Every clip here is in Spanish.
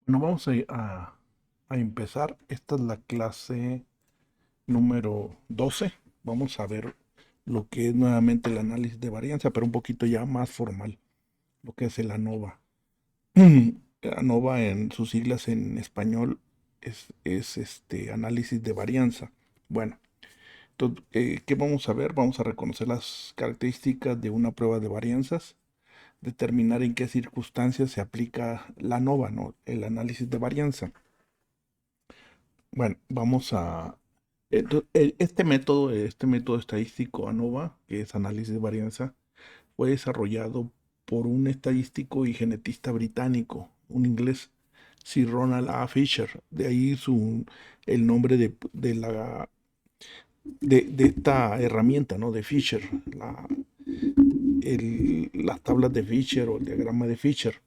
Bueno, a empezar. Esta es la clase número 12. Vamos a ver lo que es nuevamente el análisis de varianza, pero un poquito ya más formal, lo que es el ANOVA. ANOVA en sus siglas en español es análisis de varianza. Bueno, entonces, ¿qué vamos a ver? Vamos a reconocer las características de una prueba de varianzas, determinar en qué circunstancias se aplica la ANOVA, ¿no? El análisis de varianza. Bueno, este método estadístico ANOVA, que es análisis de varianza, fue desarrollado por un estadístico y genetista británico, un inglés, Sir Ronald A. Fisher. De ahí el nombre de esta herramienta, ¿no? De Fisher, las tablas de Fisher o el diagrama de Fisher.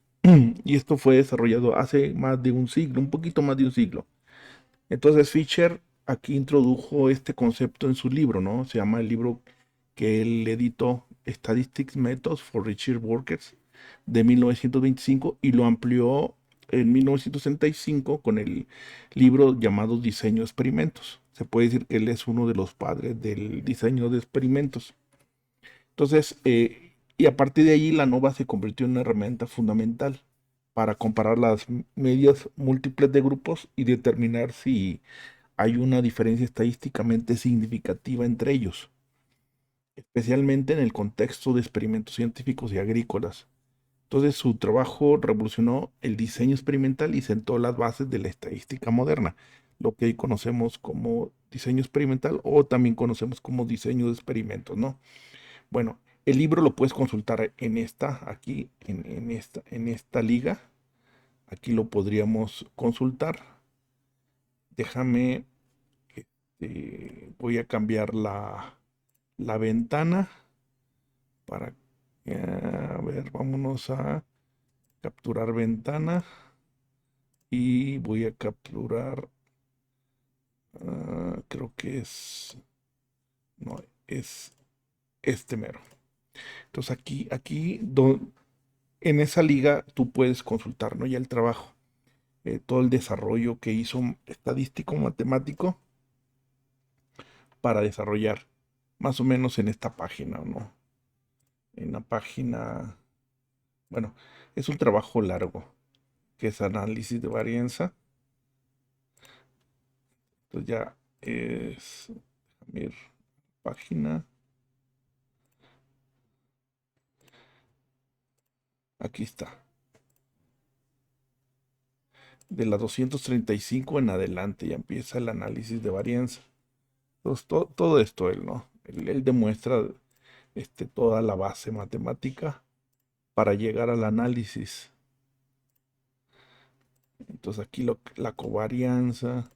Y esto fue desarrollado hace más de un siglo, un poquito más de un siglo. Entonces Fisher aquí introdujo este concepto en su libro, ¿no? Se llama el libro que él editó, Statistics Methods for Research Workers, de 1925, y lo amplió en 1965 con el libro llamado Diseño de Experimentos. Se puede decir que él es uno de los padres del diseño de experimentos. Entonces, y a partir de allí la NOVA se convirtió en una herramienta fundamental para comparar las medias múltiples de grupos y determinar si hay una diferencia estadísticamente significativa entre ellos, especialmente en el contexto de experimentos científicos y agrícolas. Entonces su trabajo revolucionó el diseño experimental y sentó las bases de la estadística moderna, lo que hoy conocemos como diseño experimental o también conocemos como diseño de experimentos, ¿no? Bueno, el libro lo puedes consultar aquí, en esta liga. Aquí lo podríamos consultar. Déjame, voy a cambiar la ventana para, a ver, vámonos a capturar ventana y voy a capturar, creo que no, es este mero. Entonces en esa liga tú puedes consultar, ¿no? Ya el trabajo, todo el desarrollo que hizo estadístico matemático para desarrollar más o menos en esta página, ¿no? En la página, bueno, es un trabajo largo, que es análisis de varianza. Entonces ya es, déjame ir, página, aquí está, de la 235 en adelante ya empieza el análisis de varianza. Entonces todo esto él, ¿no? Él demuestra toda la base matemática para llegar al análisis. Entonces aquí la covarianza,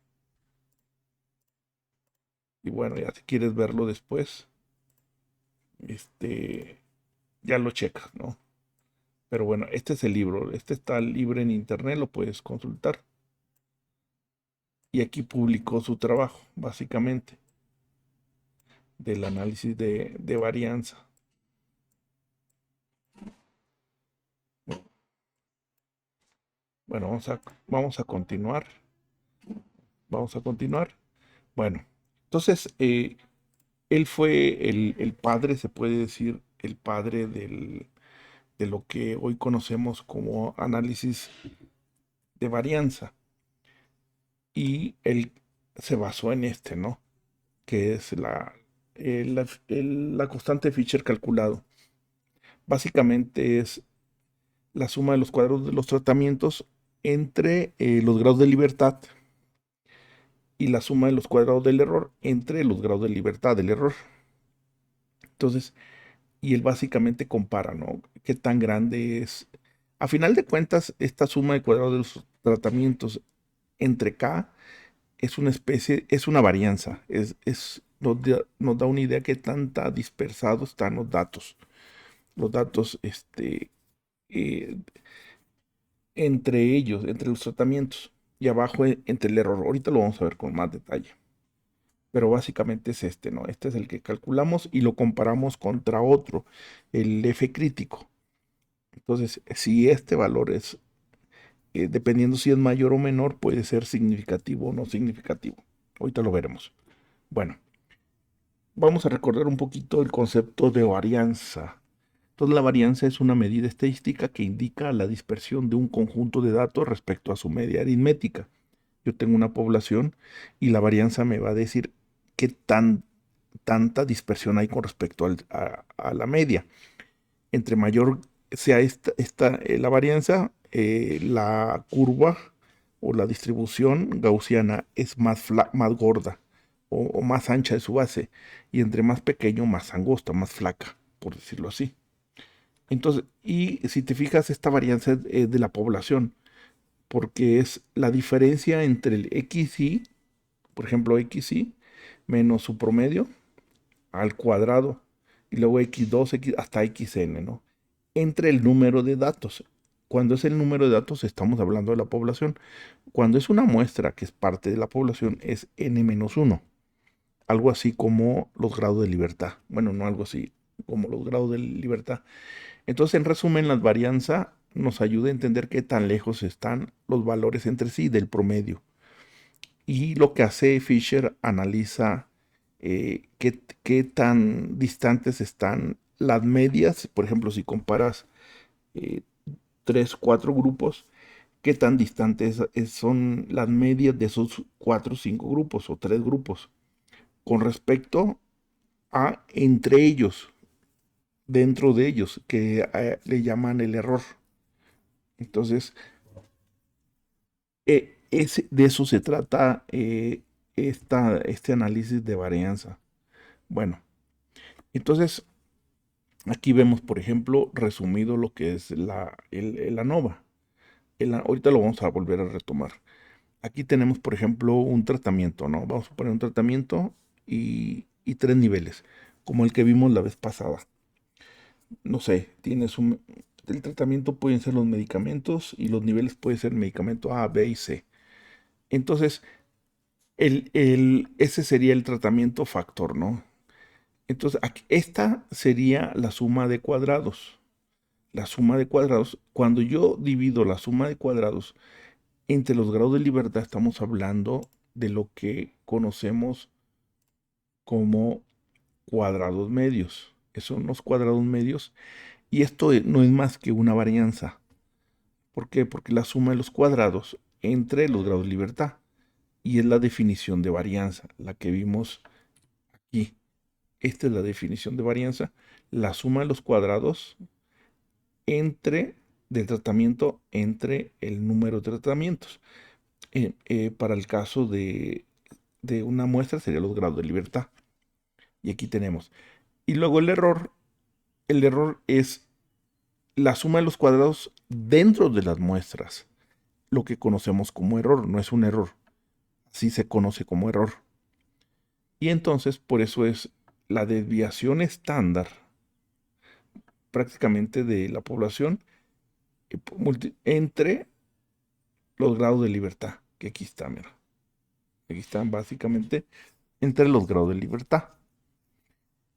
y bueno, ya si quieres verlo después, este, ya lo checas, ¿no? Pero bueno, este es el libro, este está libre en internet, lo puedes consultar. Y aquí publicó su trabajo, básicamente, del análisis de varianza. Bueno, vamos a continuar. Vamos a continuar. Bueno, entonces, él fue el padre, se puede decir, el padre de lo que hoy conocemos como análisis de varianza. Y él se basó en ¿no? Que es la constante Fisher calculado. Básicamente es la suma de los cuadrados de los tratamientos entre los grados de libertad y la suma de los cuadrados del error entre los grados de libertad del error. Entonces, y él básicamente compara, ¿no? Qué tan grande es. A final de cuentas, esta suma de cuadrados de los tratamientos entre K es una varianza, nos da una idea que tanta dispersados están los datos, eh, entre ellos, entre los tratamientos, y abajo entre el error. Ahorita lo vamos a ver con más detalle. Pero básicamente es ¿no? Este es el que calculamos y lo comparamos contra otro, el F crítico. Entonces, si este valor dependiendo si es mayor o menor, puede ser significativo o no significativo. Ahorita lo veremos. Bueno, vamos a recordar un poquito el concepto de varianza. Entonces, la varianza es una medida estadística que indica la dispersión de un conjunto de datos respecto a su media aritmética. Yo tengo una población y la varianza me va a decir qué tanta dispersión hay con respecto a la media. Entre mayor sea la varianza, la curva o la distribución gaussiana es más gorda o más ancha de su base, y entre más pequeño, más angosta, más flaca, por decirlo así. Entonces, y si te fijas, esta varianza es de la población, porque es la diferencia entre el XY, por ejemplo, XY menos su promedio al cuadrado, y luego X2, hasta XN, ¿no? Entre el número de datos. Cuando es el número de datos, estamos hablando de la población. Cuando es una muestra que es parte de la población, es N-1. Algo así como los grados de libertad. Bueno, no algo así, como los grados de libertad. Entonces, en resumen, la varianza nos ayuda a entender qué tan lejos están los valores entre sí del promedio. Y lo que hace Fisher, analiza qué tan distantes están las medias. Por ejemplo, si comparas eh, 3, 4 grupos, qué tan distantes son las medias de esos 4 o 5 grupos o 3 grupos con respecto a entre ellos, dentro de ellos, que le llaman el error. Entonces, de eso se trata este análisis de varianza. Bueno, entonces aquí vemos, por ejemplo, resumido lo que es el ANOVA. Ahorita lo vamos a volver a retomar. Aquí tenemos, por ejemplo, un tratamiento, ¿no? Vamos a poner un tratamiento y 3 niveles, como el que vimos la vez pasada. No sé, el tratamiento pueden ser los medicamentos y los niveles pueden ser medicamento A, B y C. Entonces, ese sería el tratamiento factor, ¿no? Entonces, esta sería la suma de cuadrados. La suma de cuadrados, cuando yo divido la suma de cuadrados entre los grados de libertad, estamos hablando de lo que conocemos como cuadrados medios. Esos son los cuadrados medios, y esto no es más que una varianza. ¿Por qué? Porque la suma de los cuadrados entre los grados de libertad, y es la definición de varianza, la que vimos aquí. Esta es la definición de varianza, la suma de los cuadrados del tratamiento entre el número de tratamientos. Para el caso de una muestra sería los grados de libertad. Y aquí tenemos. Y luego el error es la suma de los cuadrados dentro de las muestras. Lo que conocemos como error, no es un error. Así se conoce como error. Y entonces, por eso es la desviación estándar prácticamente de la población entre los grados de libertad, que aquí está, mira. Aquí están básicamente entre los grados de libertad.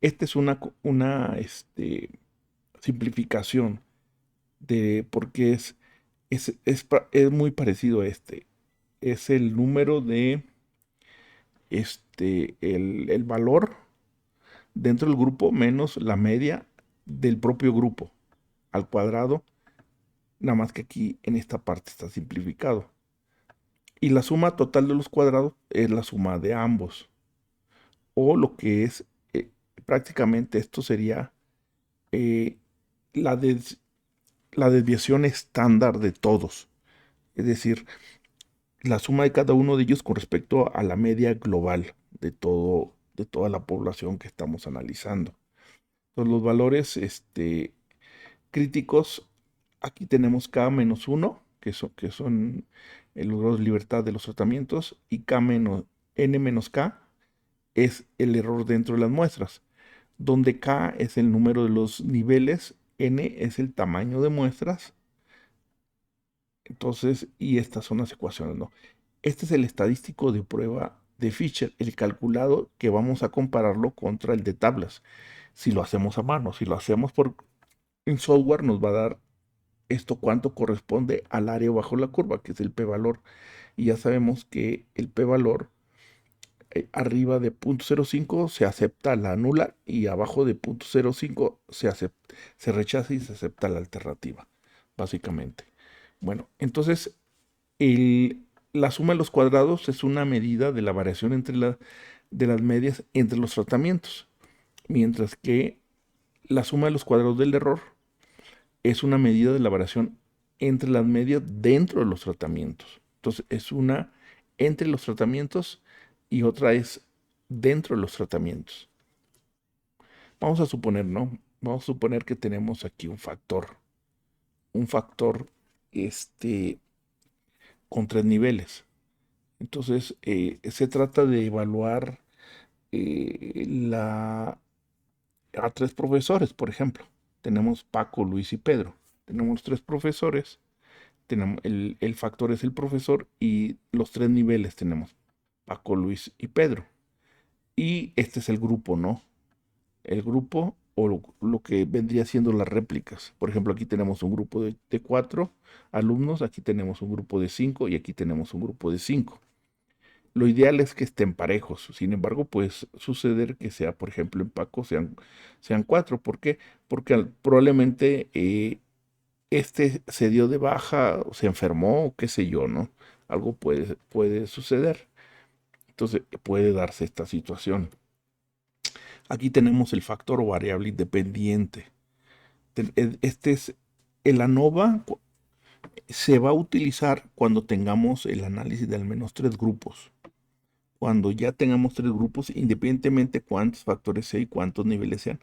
Esta es una simplificación porque es muy parecido a este. Es el número de el valor dentro del grupo menos la media del propio grupo al cuadrado, nada más que aquí en esta parte está simplificado. Y la suma total de los cuadrados es la suma de ambos. O lo que es prácticamente esto sería eh, la, des- la desviación estándar de todos. Es decir, la suma de cada uno de ellos con respecto a la media global de toda la población que estamos analizando. Entonces, los valores críticos, aquí tenemos K-1, que son los grados de libertad de los tratamientos, y N-K es el error dentro de las muestras, donde K es el número de los niveles, N es el tamaño de muestras. Entonces, y estas son las ecuaciones, ¿no? Este es el estadístico de prueba de Fisher, el calculado, que vamos a compararlo contra el de tablas. Si lo hacemos a mano, si lo hacemos en software, nos va a dar esto cuánto corresponde al área bajo la curva, que es el p-valor. Y ya sabemos que el p-valor arriba de 0.05 se acepta la nula y abajo de 0.05 se rechaza y se acepta la alternativa, básicamente. Bueno, entonces la suma de los cuadrados es una medida de la variación de las medias entre los tratamientos, mientras que la suma de los cuadrados del error es una medida de la variación entre las medias dentro de los tratamientos. Entonces es una entre los tratamientos y otra es dentro de los tratamientos. Vamos a suponer, ¿no? Vamos a suponer que tenemos aquí un factor con 3 niveles. Entonces se trata de evaluar a 3 profesores, por ejemplo. Tenemos Paco, Luis y Pedro. Tenemos 3 profesores. Tenemos el factor es el profesor y los 3 niveles tenemos Paco, Luis y Pedro. Y este es el grupo, ¿no? El grupo o lo que vendría siendo las réplicas. Por ejemplo, aquí tenemos un grupo de 4 alumnos, aquí tenemos un grupo de 5 y aquí tenemos un grupo de 5. Lo ideal es que estén parejos. Sin embargo, puede suceder que sea, por ejemplo, en Paco sean 4. ¿Por qué? Porque probablemente se dio de baja, o se enfermó, o qué sé yo, ¿no? Algo puede suceder. Entonces, puede darse esta situación. Aquí tenemos el factor o variable independiente. Este es el ANOVA, se va a utilizar cuando tengamos el análisis de al menos 3 grupos. Cuando ya tengamos 3 grupos, independientemente cuántos factores sea y cuántos niveles sean,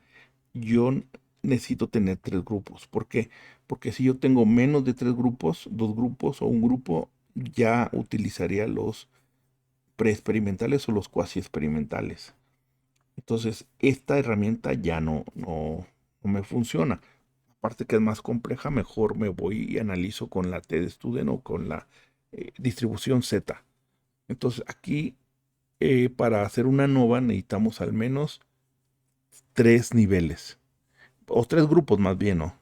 yo necesito tener 3 grupos. ¿Por qué? Porque si yo tengo menos de 3 grupos, 2 grupos o un grupo, ya utilizaría los preexperimentales o los cuasi experimentales. Entonces, esta herramienta ya no me funciona. Aparte que es más compleja, mejor me voy y analizo con la T-de-Student o con la distribución Z. Entonces, aquí para hacer una ANOVA necesitamos al menos 3 niveles. O 3 grupos más bien, ¿no?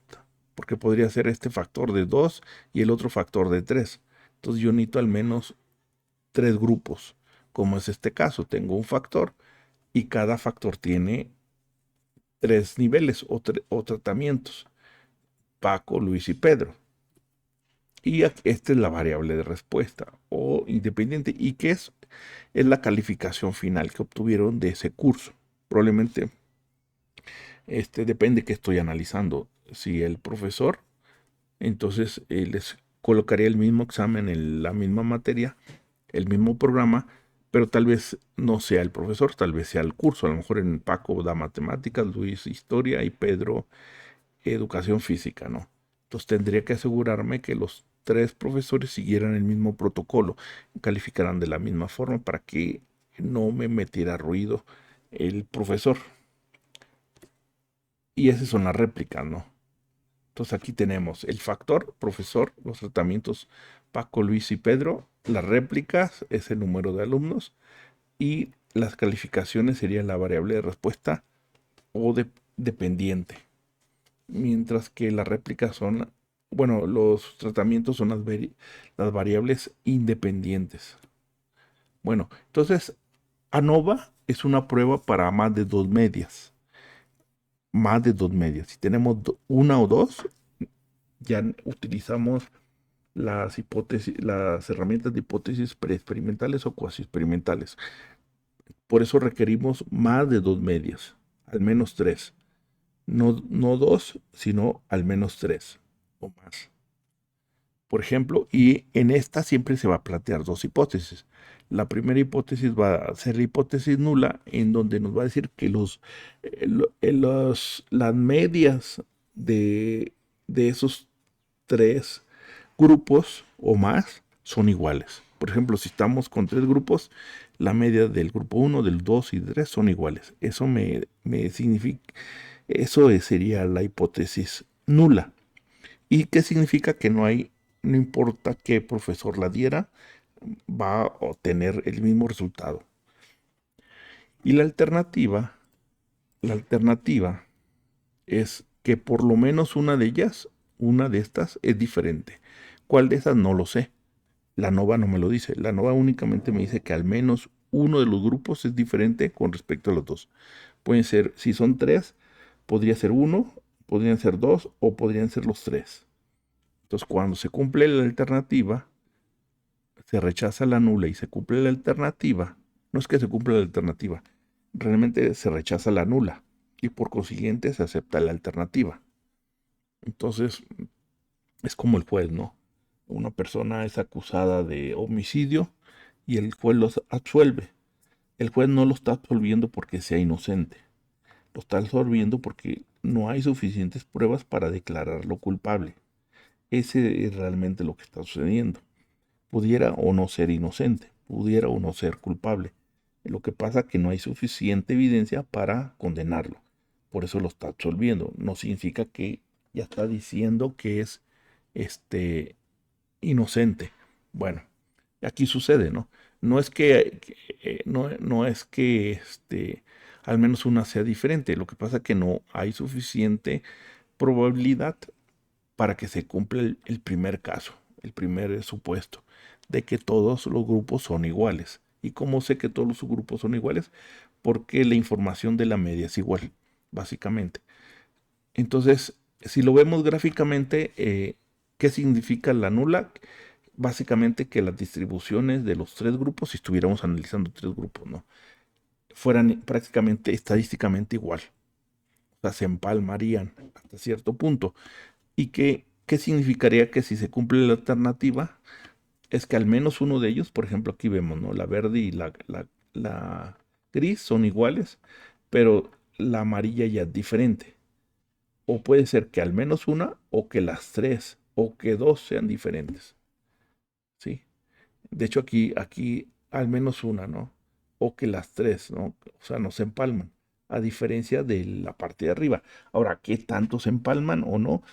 Porque podría ser este factor de 2 y el otro factor de 3. Entonces yo necesito al menos 3 grupos. Como es este caso, tengo un factor y cada factor tiene 3 niveles o tratamientos. Paco, Luis y Pedro. Y esta es la variable de respuesta o independiente. ¿Y qué es? Es la calificación final que obtuvieron de ese curso. Probablemente depende que estoy analizando. Si el profesor, entonces les colocaría el mismo examen en la misma materia, el mismo programa, pero tal vez no sea el profesor, tal vez sea el curso. A lo mejor en Paco da matemáticas, Luis historia y Pedro educación física, ¿no? Entonces tendría que asegurarme que los 3 profesores siguieran el mismo protocolo, calificaran de la misma forma para que no me metiera ruido el profesor. Y esas son las réplicas, ¿no? Entonces aquí tenemos el factor, profesor, los tratamientos Paco, Luis y Pedro, las réplicas es el número de alumnos y las calificaciones serían la variable de respuesta o dependiente. Mientras que las réplicas son, bueno, los tratamientos son las variables independientes. Bueno, entonces ANOVA es una prueba para más de 2 medias. Más de 2 medias. Si tenemos una o dos, ya utilizamos las herramientas de hipótesis preexperimentales o cuasi experimentales. Por eso requerimos más de 2 medias, al menos 3. No dos, sino al menos 3 o más. Por ejemplo, y en esta siempre se va a plantear 2 hipótesis. La primera hipótesis va a ser la hipótesis nula, en donde nos va a decir que las medias de esos 3 grupos o más son iguales. Por ejemplo, si estamos con 3 grupos, la media del grupo 1, del 2 y 3 son iguales. Eso me significa, eso sería la hipótesis nula. ¿Y qué significa? Que no importa qué profesor la diera, va a obtener el mismo resultado. Y la alternativa es que por lo menos una de ellas, una de estas es diferente. ¿Cuál de esas? No lo sé. La nova no me lo dice. La nova únicamente me dice que al menos uno de los grupos es diferente con respecto a los dos. Pueden ser, si son tres, podría ser uno, podrían ser dos o podrían ser los tres. Entonces, cuando se cumple la alternativa, se rechaza la nula y se cumple la alternativa. No es que se cumpla la alternativa, realmente se rechaza la nula y por consiguiente se acepta la alternativa. Entonces, es como el juez, ¿no? Una persona es acusada de homicidio y el juez los absuelve. El juez no lo está absolviendo porque sea inocente, lo está absolviendo porque no hay suficientes pruebas para declararlo culpable. Ese es realmente lo que está sucediendo. Pudiera o no ser inocente, pudiera o no ser culpable. Lo que pasa es que no hay suficiente evidencia para condenarlo. Por eso lo está absolviendo. No significa que ya está diciendo que es este inocente. Bueno, aquí sucede, ¿no? No es no es que al menos una sea diferente. Lo que pasa es que no hay suficiente probabilidad para que se cumpla el primer caso, el primer supuesto, de que todos los grupos son iguales. ¿Y cómo sé que todos los grupos son iguales? Porque la información de la media es igual, básicamente. Entonces, si lo vemos gráficamente, ¿qué significa la nula? Básicamente que las distribuciones de los tres grupos, si estuviéramos analizando tres grupos, ¿no? Fueran prácticamente estadísticamente igual. O sea, se empalmarían hasta cierto punto. ¿Y qué significaría que si se cumple la alternativa? Es que al menos uno de ellos, por ejemplo, aquí vemos, ¿no? La verde y la gris son iguales, pero la amarilla ya es diferente. O puede ser que al menos una, o que las tres, o que dos sean diferentes. ¿Sí? De hecho, aquí al menos una, ¿no? O que las tres, ¿no? O sea, no se empalman. A diferencia de la parte de arriba. Ahora, ¿qué tanto se empalman o no?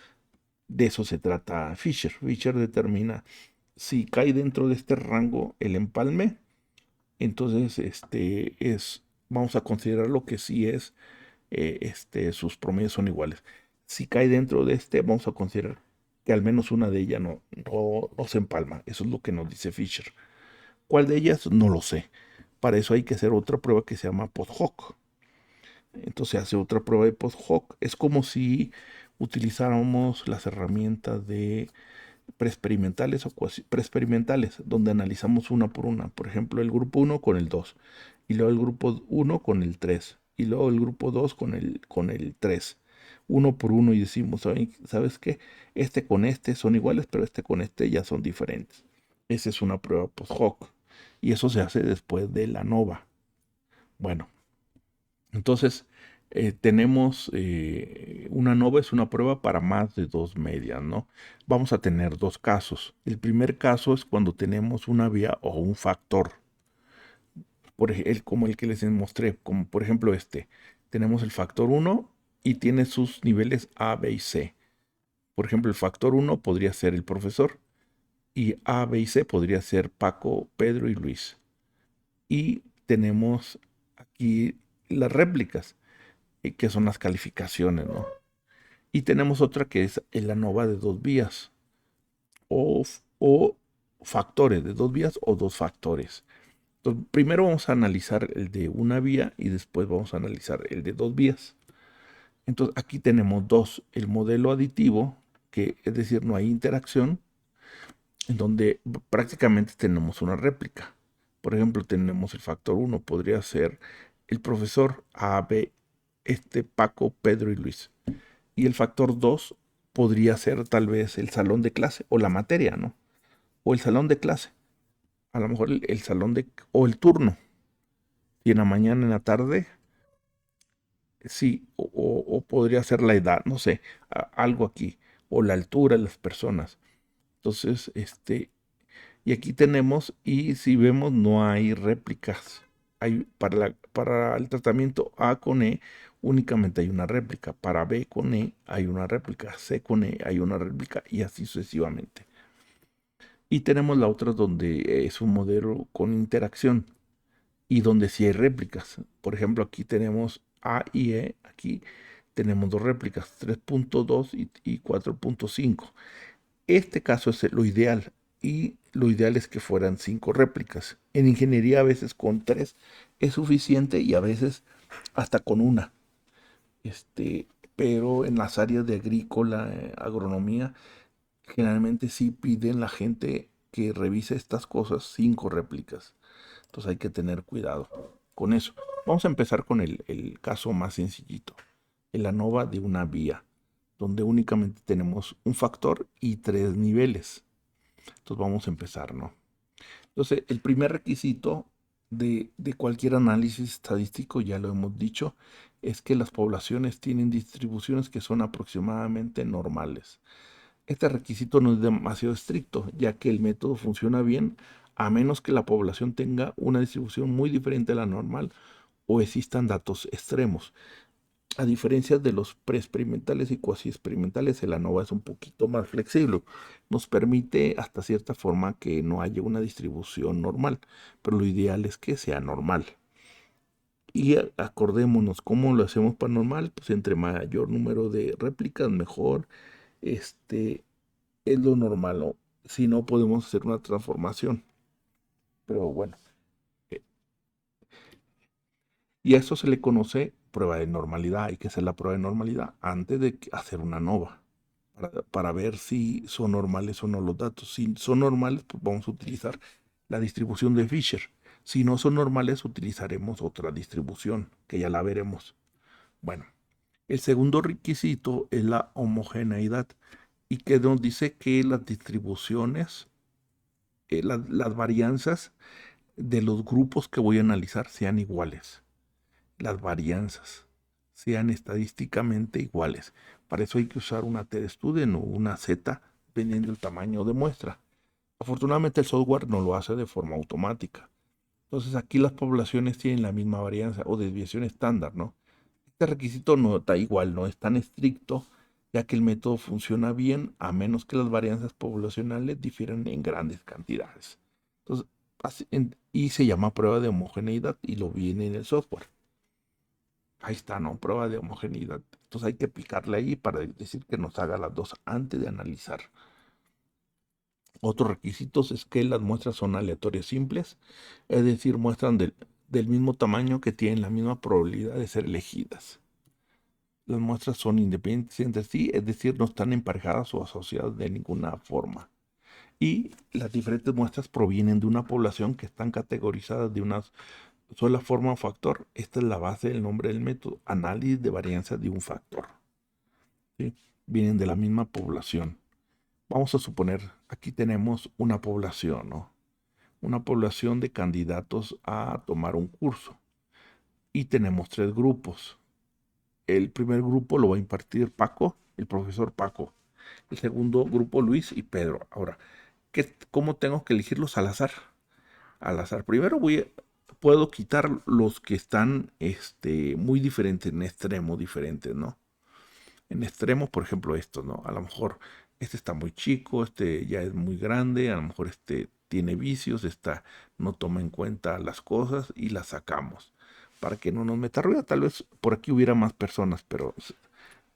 De eso se trata Fisher. Fisher determina si cae dentro de este rango el empalme, entonces vamos a considerarlo que sí es, sus promedios son iguales. Si cae dentro de vamos a considerar que al menos una de ellas no se empalma. Eso es lo que nos dice Fisher. ¿Cuál de ellas? No lo sé. Para eso hay que hacer otra prueba que se llama post hoc. Entonces se hace otra prueba de post hoc. Es como si utilizáramos las herramientas de preexperimentales o cuasi preexperimentales, donde analizamos una por una. Por ejemplo, el grupo uno con el 2 y luego el grupo uno con el 3 y luego el grupo 2 con el 3. Uno por uno y decimos, ¿sabes qué? Este con este son iguales, pero este con este ya son diferentes. Esa es una prueba post hoc y eso se hace después de la nova. Bueno, entonces, tenemos una nova, es una prueba para más de dos medias, ¿no? Vamos a tener dos casos. El primer caso es cuando tenemos una vía o un factor, como el que les mostré, como por ejemplo este. Tenemos el factor uno y tiene sus niveles A, B y C. Por ejemplo, el factor uno podría ser el profesor y A, B y C podría ser Paco, Pedro y Luis. Y tenemos aquí las réplicas, que son las calificaciones, ¿no? Y tenemos otra que es el ANOVA de dos vías o factores de dos vías o dos factores. Entonces, primero vamos a analizar el de una vía y después vamos a analizar el de dos vías. Entonces aquí tenemos dos, el modelo aditivo, que es decir, no hay interacción, en donde prácticamente tenemos una réplica. Por ejemplo, tenemos el factor uno podría ser el profesor A, B, Paco, Pedro y Luis. Y el factor 2 podría ser tal vez el salón de clase o la materia, ¿no? O el salón de clase. A lo mejor el salón o el turno. Y en la mañana, en la tarde, sí. O podría ser la edad, no sé, algo aquí. O la altura de las personas. Entonces, y aquí tenemos, y si vemos, no hay réplicas. Para el tratamiento A con E únicamente hay una réplica. Para B con E hay una réplica. C con E hay una réplica y así sucesivamente. Y tenemos la otra donde es un modelo con interacción y donde sí hay réplicas. Por ejemplo, aquí tenemos A y E. Aquí tenemos dos réplicas, 3.2 y 4.5. Este caso es lo ideal y lo ideal es que fueran 5 réplicas. En ingeniería a veces con 3 es suficiente y a veces hasta con una. Este, pero en las áreas de agrícola, agronomía, generalmente sí piden la gente que revise estas cosas 5 réplicas. Entonces hay que tener cuidado con eso. Vamos a empezar con el caso más sencillito. El ANOVA de una vía, donde únicamente tenemos un factor y 3 niveles. Entonces vamos a empezar, ¿no? Entonces, el primer requisito de cualquier análisis estadístico, ya lo hemos dicho, es que las poblaciones tienen distribuciones que son aproximadamente normales. Este requisito no es demasiado estricto, ya que el método funciona bien a menos que la población tenga una distribución muy diferente a la normal o existan datos extremos. A diferencia de los preexperimentales y cuasi experimentales, el ANOVA es un poquito más flexible. Nos permite hasta cierta forma que no haya una distribución normal, pero lo ideal es que sea normal. Y acordémonos, ¿cómo lo hacemos para normal? Pues entre mayor número de réplicas, mejor. Este es lo normal, ¿no? Si no, podemos hacer una transformación. Pero bueno, eh, y a eso se le conoce prueba de normalidad. Hay que hacer la prueba de normalidad antes de hacer una ANOVA. Para ver si son normales o no los datos. Si son normales, pues vamos a utilizar la distribución de Fisher. Si no son normales, utilizaremos otra distribución, que ya la veremos. Bueno, el segundo requisito es la homogeneidad y que nos dice que las distribuciones, las varianzas de los grupos que voy a analizar sean iguales. Las varianzas sean estadísticamente iguales. Para eso hay que usar una t-student o una z, dependiendo del tamaño de muestra. Afortunadamente el software no lo hace de forma automática. Entonces aquí las poblaciones tienen la misma varianza o desviación estándar, ¿no? Este requisito no está igual, no es tan estricto, ya que el método funciona bien a menos que las varianzas poblacionales difieran en grandes cantidades. Entonces, y se llama prueba de homogeneidad y lo viene en el software. Ahí está, ¿no? Prueba de homogeneidad. Entonces hay que picarle ahí para decir que nos haga las dos antes de analizar. Otros requisitos es que las muestras son aleatorias simples, es decir, muestran del mismo tamaño que tienen la misma probabilidad de ser elegidas. Las muestras son independientes entre sí, es decir, no están emparejadas o asociadas de ninguna forma. Y las diferentes muestras provienen de una población que están categorizadas de una sola forma o factor. Esta es la base del nombre del método, análisis de varianza de un factor. ¿Sí? Vienen de la misma población. Vamos a suponer, aquí tenemos una población, ¿no? Una población de candidatos a tomar un curso. Y tenemos 3 grupos. El primer grupo lo va a impartir Paco, el profesor Paco. El segundo grupo Luis y Pedro. Ahora, ¿cómo tengo que elegirlos al azar? Al azar. Primero puedo quitar los que están muy diferentes, en extremo diferentes, ¿no? En extremos, por ejemplo, estos, ¿no? A lo mejor este está muy chico, este ya es muy grande, a lo mejor este tiene vicios, no toma en cuenta las cosas y las sacamos para que no nos meta ruido. Tal vez por aquí hubiera más personas, pero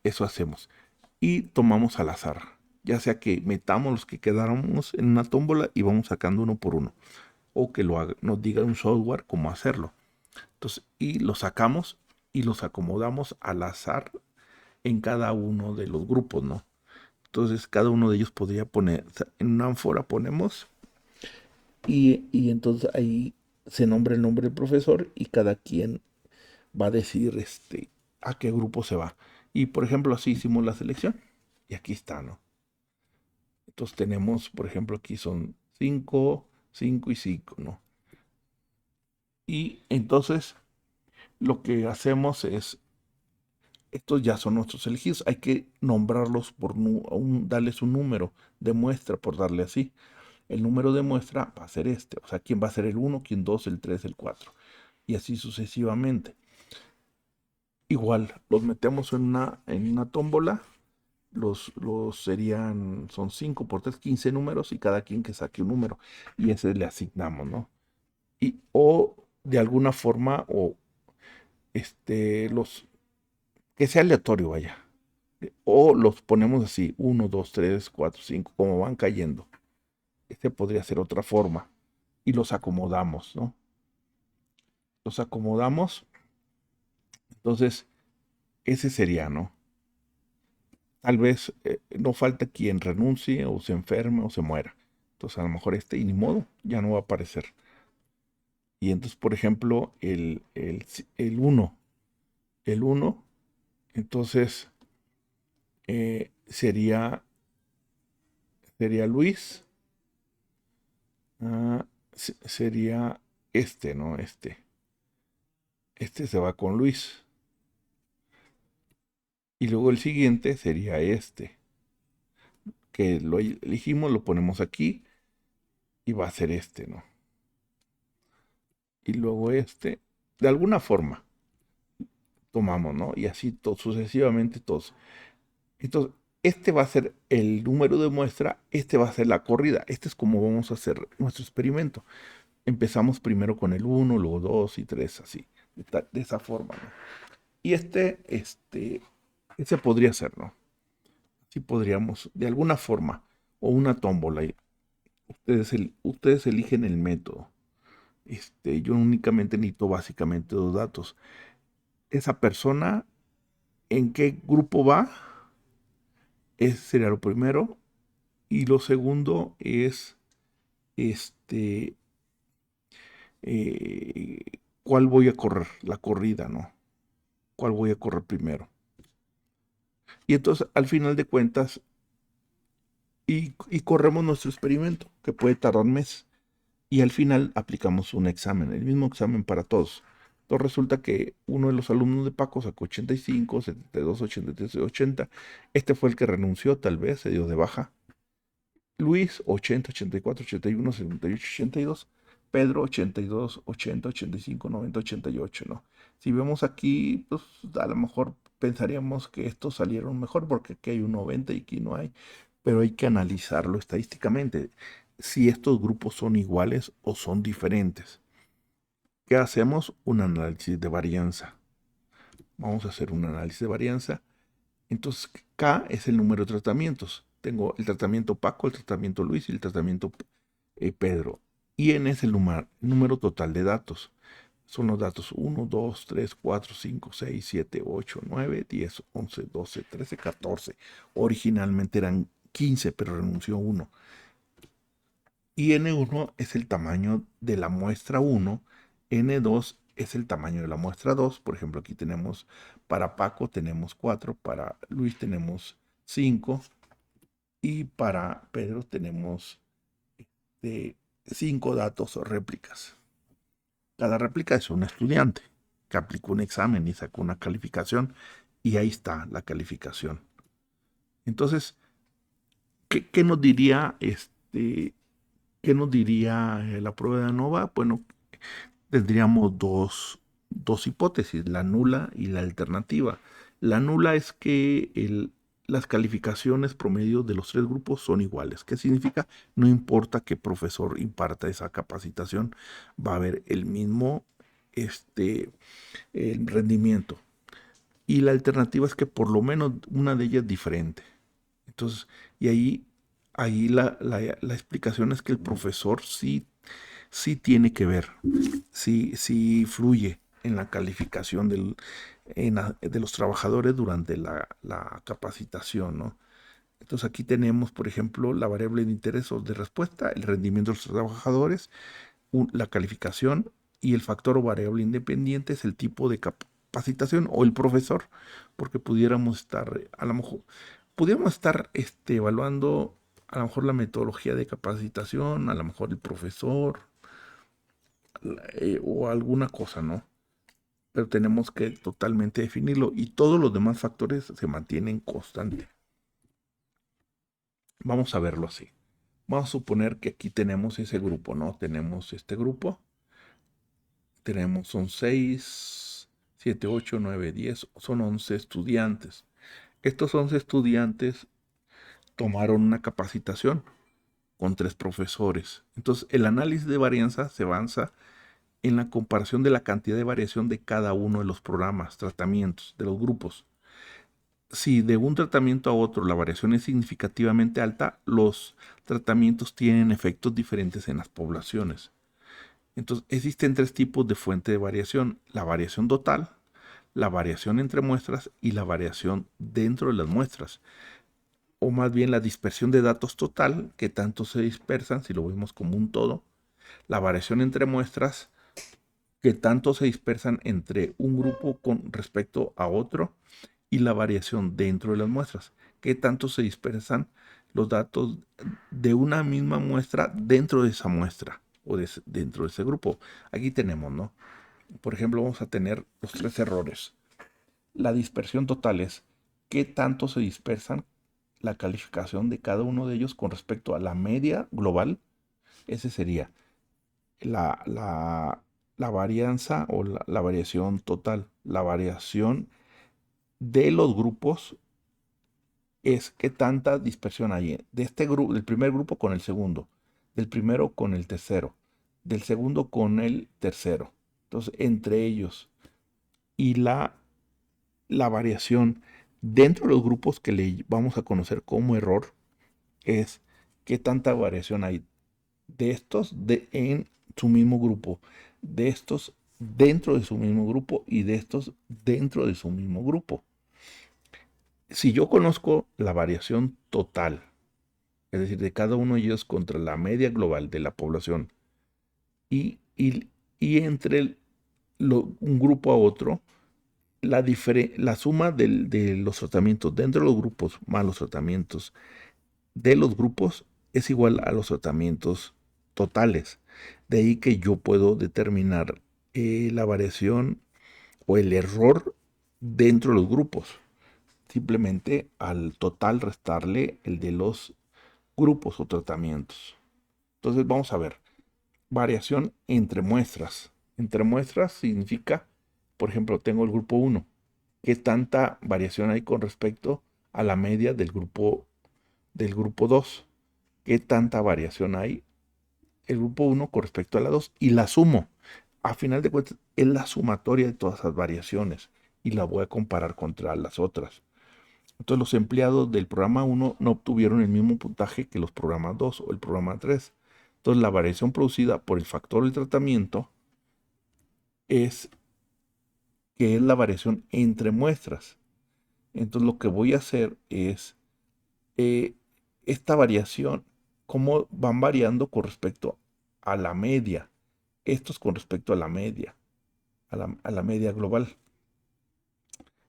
eso hacemos. Y tomamos al azar, ya sea que metamos los que quedáramos en una tómbola y vamos sacando uno por uno, o que nos diga un software cómo hacerlo. Entonces, y los sacamos y los acomodamos al azar en cada uno de los grupos, ¿no? Entonces cada uno de ellos podría poner, o sea, en una ánfora ponemos y entonces ahí se nombra el nombre del profesor y cada quien va a decir a qué grupo se va. Y por ejemplo así hicimos la selección y aquí está, ¿no? Entonces tenemos, por ejemplo, aquí son 5, 5 y 5, ¿no? Y entonces lo que hacemos es, estos ya son nuestros elegidos, hay que nombrarlos darles un número de muestra, por darle así. El número de muestra va a ser este, o sea, quién va a ser el 1, quién 2, el 3, el 4, y así sucesivamente. Igual, los metemos en una tómbola, son 5 por 3, 15 números, y cada quien que saque un número, y ese le asignamos, ¿no? O de alguna forma, los que sea aleatorio, vaya. O los ponemos así, 1, 2, 3, 4, 5, como van cayendo. Este podría ser otra forma. Y los acomodamos, ¿no? Los acomodamos. Entonces, ese sería, ¿no? Tal vez no falta quien renuncie o se enferme o se muera. Entonces, a lo mejor y ni modo, ya no va a aparecer. Y entonces, por ejemplo, el 1. El 1, entonces, sería Luis. Sería ¿no? Este se va con Luis. Y luego el siguiente sería que lo elegimos, lo ponemos aquí y va a ser ¿no? Y luego de alguna forma, tomamos, ¿no? Y así sucesivamente todos. Entonces, este va a ser el número de muestra, este va a ser la corrida. Este es como vamos a hacer nuestro experimento. Empezamos primero con el 1, luego 2 y 3, así, de esa forma, ¿no? Y ese podría ser, ¿no? Sí podríamos, de alguna forma, o una tómbola. Ustedes eligen el método. Yo únicamente necesito básicamente dos datos. Esa persona, ¿en qué grupo va? Ese sería lo primero. Y lo segundo es, este, eh, ¿cuál voy a correr? La corrida, ¿no? ¿Cuál voy a correr primero? Y entonces, al final de cuentas, y corremos nuestro experimento, que puede tardar un mes. Y al final aplicamos un examen, el mismo examen para todos. Entonces resulta que uno de los alumnos de Paco sacó 85, 72, 83, 80. Este fue el que renunció, tal vez, se dio de baja. Luis, 80, 84, 81, 78, 82. Pedro, 82, 80, 85, 90, 88, ¿no? Si vemos aquí, pues a lo mejor pensaríamos que estos salieron mejor porque aquí hay un 90 y aquí no hay, pero hay que analizarlo estadísticamente, si estos grupos son iguales o son diferentes. ¿Qué hacemos? Un análisis de varianza. Vamos a hacer un análisis de varianza. Entonces, K es el número de tratamientos. Tengo el tratamiento Paco, el tratamiento Luis y el tratamiento Pedro. Y N es el número total de datos. Son los datos 1, 2, 3, 4, 5, 6, 7, 8, 9, 10, 11, 12, 13, 14. Originalmente eran 15, pero renunció uno. Y N1 es el tamaño de la muestra 1. N2 es el tamaño de la muestra 2. Por ejemplo, aquí tenemos, para Paco tenemos 4, para Luis tenemos 5 y para Pedro tenemos 5 datos o réplicas. Cada réplica es un estudiante que aplicó un examen y sacó una calificación y ahí está la calificación. Entonces, ¿qué nos diría qué nos diría la prueba de ANOVA? Bueno, tendríamos dos hipótesis, la nula y la alternativa. La nula es que las calificaciones promedio de los tres grupos son iguales. ¿Qué significa? No importa qué profesor imparta esa capacitación, va a haber el mismo el rendimiento. Y la alternativa es que por lo menos una de ellas es diferente. Entonces, y ahí la explicación es que el profesor sí tiene que ver, sí fluye en la calificación de los trabajadores durante la capacitación, ¿no? Entonces aquí tenemos, por ejemplo, la variable de interés o de respuesta, el rendimiento de los trabajadores, la calificación y el factor o variable independiente es el tipo de capacitación o el profesor, porque pudiéramos estar, a lo mejor, pudiéramos estar evaluando a lo mejor la metodología de capacitación, a lo mejor el profesor, o alguna cosa, ¿no? Pero tenemos que totalmente definirlo y todos los demás factores se mantienen constantes. Vamos a verlo así. Vamos a suponer que aquí tenemos ese grupo, ¿no? Tenemos este grupo. Son 6, 7, 8, 9, 10. Son 11 estudiantes. Estos 11 estudiantes tomaron una capacitación con 3 profesores. Entonces, el análisis de varianza se avanza en la comparación de la cantidad de variación de cada uno de los programas, tratamientos, de los grupos. Si de un tratamiento a otro la variación es significativamente alta, los tratamientos tienen efectos diferentes en las poblaciones. Entonces, existen tres tipos de fuente de variación: la variación total, la variación entre muestras y la variación dentro de las muestras. O más bien la dispersión de datos total, que tanto se dispersan, si lo vemos como un todo; la variación entre muestras, que tanto se dispersan entre un grupo con respecto a otro; y la variación dentro de las muestras, que tanto se dispersan los datos de una misma muestra dentro de esa muestra o dentro de ese grupo. Aquí tenemos, ¿no? Por ejemplo, vamos a tener los tres errores. La dispersión total es qué tanto se dispersan la calificación de cada uno de ellos con respecto a la media global. Ese sería la, la, la varianza o la variación total. La variación de los grupos es qué tanta dispersión hay de este grupo, del primer grupo con el segundo, del primero con el tercero, del segundo con el tercero. Entonces, entre ellos. Y la variación dentro de los grupos, que le vamos a conocer como error, es qué tanta variación hay de estos en su mismo grupo, de estos dentro de su mismo grupo y de estos dentro de su mismo grupo. Si yo conozco la variación total, es decir, de cada uno de ellos contra la media global de la población, y, y, y entre un grupo a otro, la suma de los tratamientos dentro de los grupos más los tratamientos de los grupos es igual a los tratamientos totales. De ahí que yo puedo determinar la variación o el error dentro de los grupos. Simplemente al total restarle el de los grupos o tratamientos. Entonces vamos a ver. Variación entre muestras. Entre muestras significa, por ejemplo, tengo el grupo 1. ¿Qué tanta variación hay con respecto a la media del grupo 2? ¿Qué tanta variación hay el grupo 1 con respecto a la 2? Y la sumo. A final de cuentas, es la sumatoria de todas esas variaciones y la voy a comparar contra las otras. Entonces, los empleados del programa 1 no obtuvieron el mismo puntaje que los programas 2 o el programa 3. Entonces, la variación producida por el factor del tratamiento es que es la variación entre muestras. Entonces, lo que voy a hacer es eh, esta variación, cómo van variando con respecto a la media. Estos con respecto a la media, a la media global.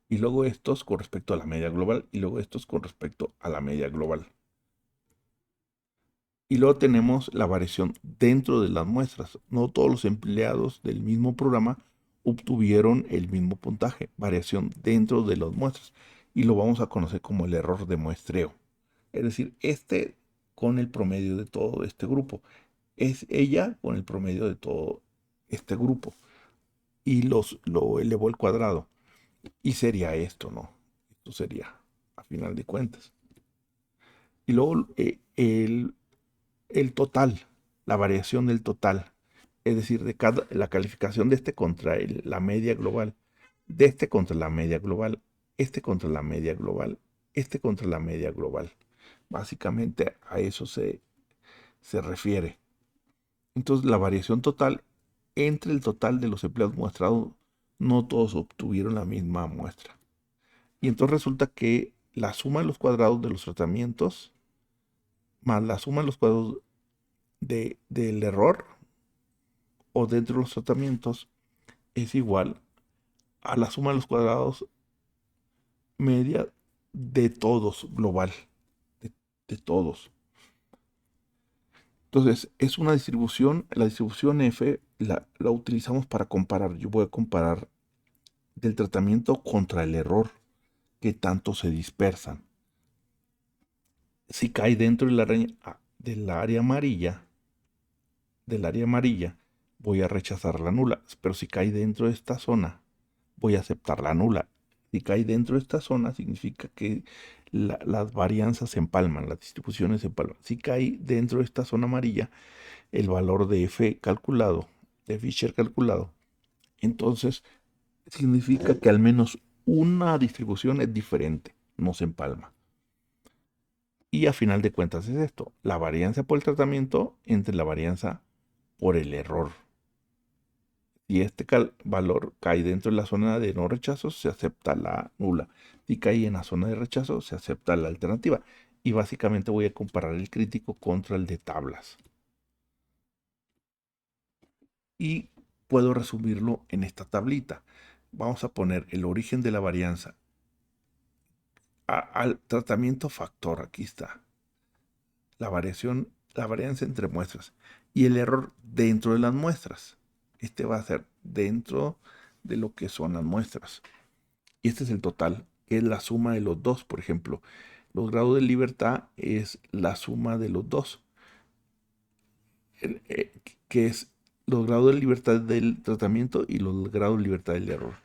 Y luego estos con respecto a la media global. Y luego estos con respecto a la media global. Y luego tenemos la variación dentro de las muestras. No todos los empleados del mismo programa obtuvieron el mismo puntaje. Variación dentro de las muestras. Y lo vamos a conocer como el error de muestreo. Es decir, este con el promedio de todo este grupo. Es ella con el promedio de todo este grupo. Y lo elevó al cuadrado. Y sería esto, ¿no? Esto sería, a final de cuentas. Y luego el total, la variación del total. Es decir, la calificación de este contra la media global, de este contra la media global, este contra la media global, este contra la media global. Básicamente a eso se refiere. Entonces, la variación total entre el total de los empleados muestrados, no todos obtuvieron la misma muestra. Y entonces resulta que la suma de los cuadrados de los tratamientos más la suma de los cuadrados del error o dentro de los tratamientos es igual a la suma de los cuadrados media de todos, global, de, de todos. Entonces, es una distribución, la distribución F la utilizamos para comparar. Yo voy a comparar del tratamiento contra el error, que tanto se dispersan. Si cae dentro del área amarilla, voy a rechazar la nula. Pero si cae dentro de esta zona, voy a aceptar la nula. Si cae dentro de esta zona, significa que las varianzas se empalman, las distribuciones se empalman. Si cae dentro de esta zona amarilla, el valor de F calculado, de Fisher calculado, entonces significa que al menos una distribución es diferente. no se empalma. Y a final de cuentas es esto, la varianza por el tratamiento entre la varianza por el error. Si este valor cae dentro de la zona de no rechazo, se acepta la nula. Si cae en la zona de rechazo, se acepta la alternativa. Y básicamente voy a comparar el crítico contra el de tablas. Y puedo resumirlo en esta tablita. Vamos a poner el origen de la varianza al tratamiento factor. Aquí está. La varianza entre muestras. Y el error dentro de las muestras. Este va a ser dentro de lo que son las muestras. Y este es el total, que es la suma de los dos. Por ejemplo, los grados de libertad es la suma de los dos, que es los grados de libertad del tratamiento y los grados de libertad del error.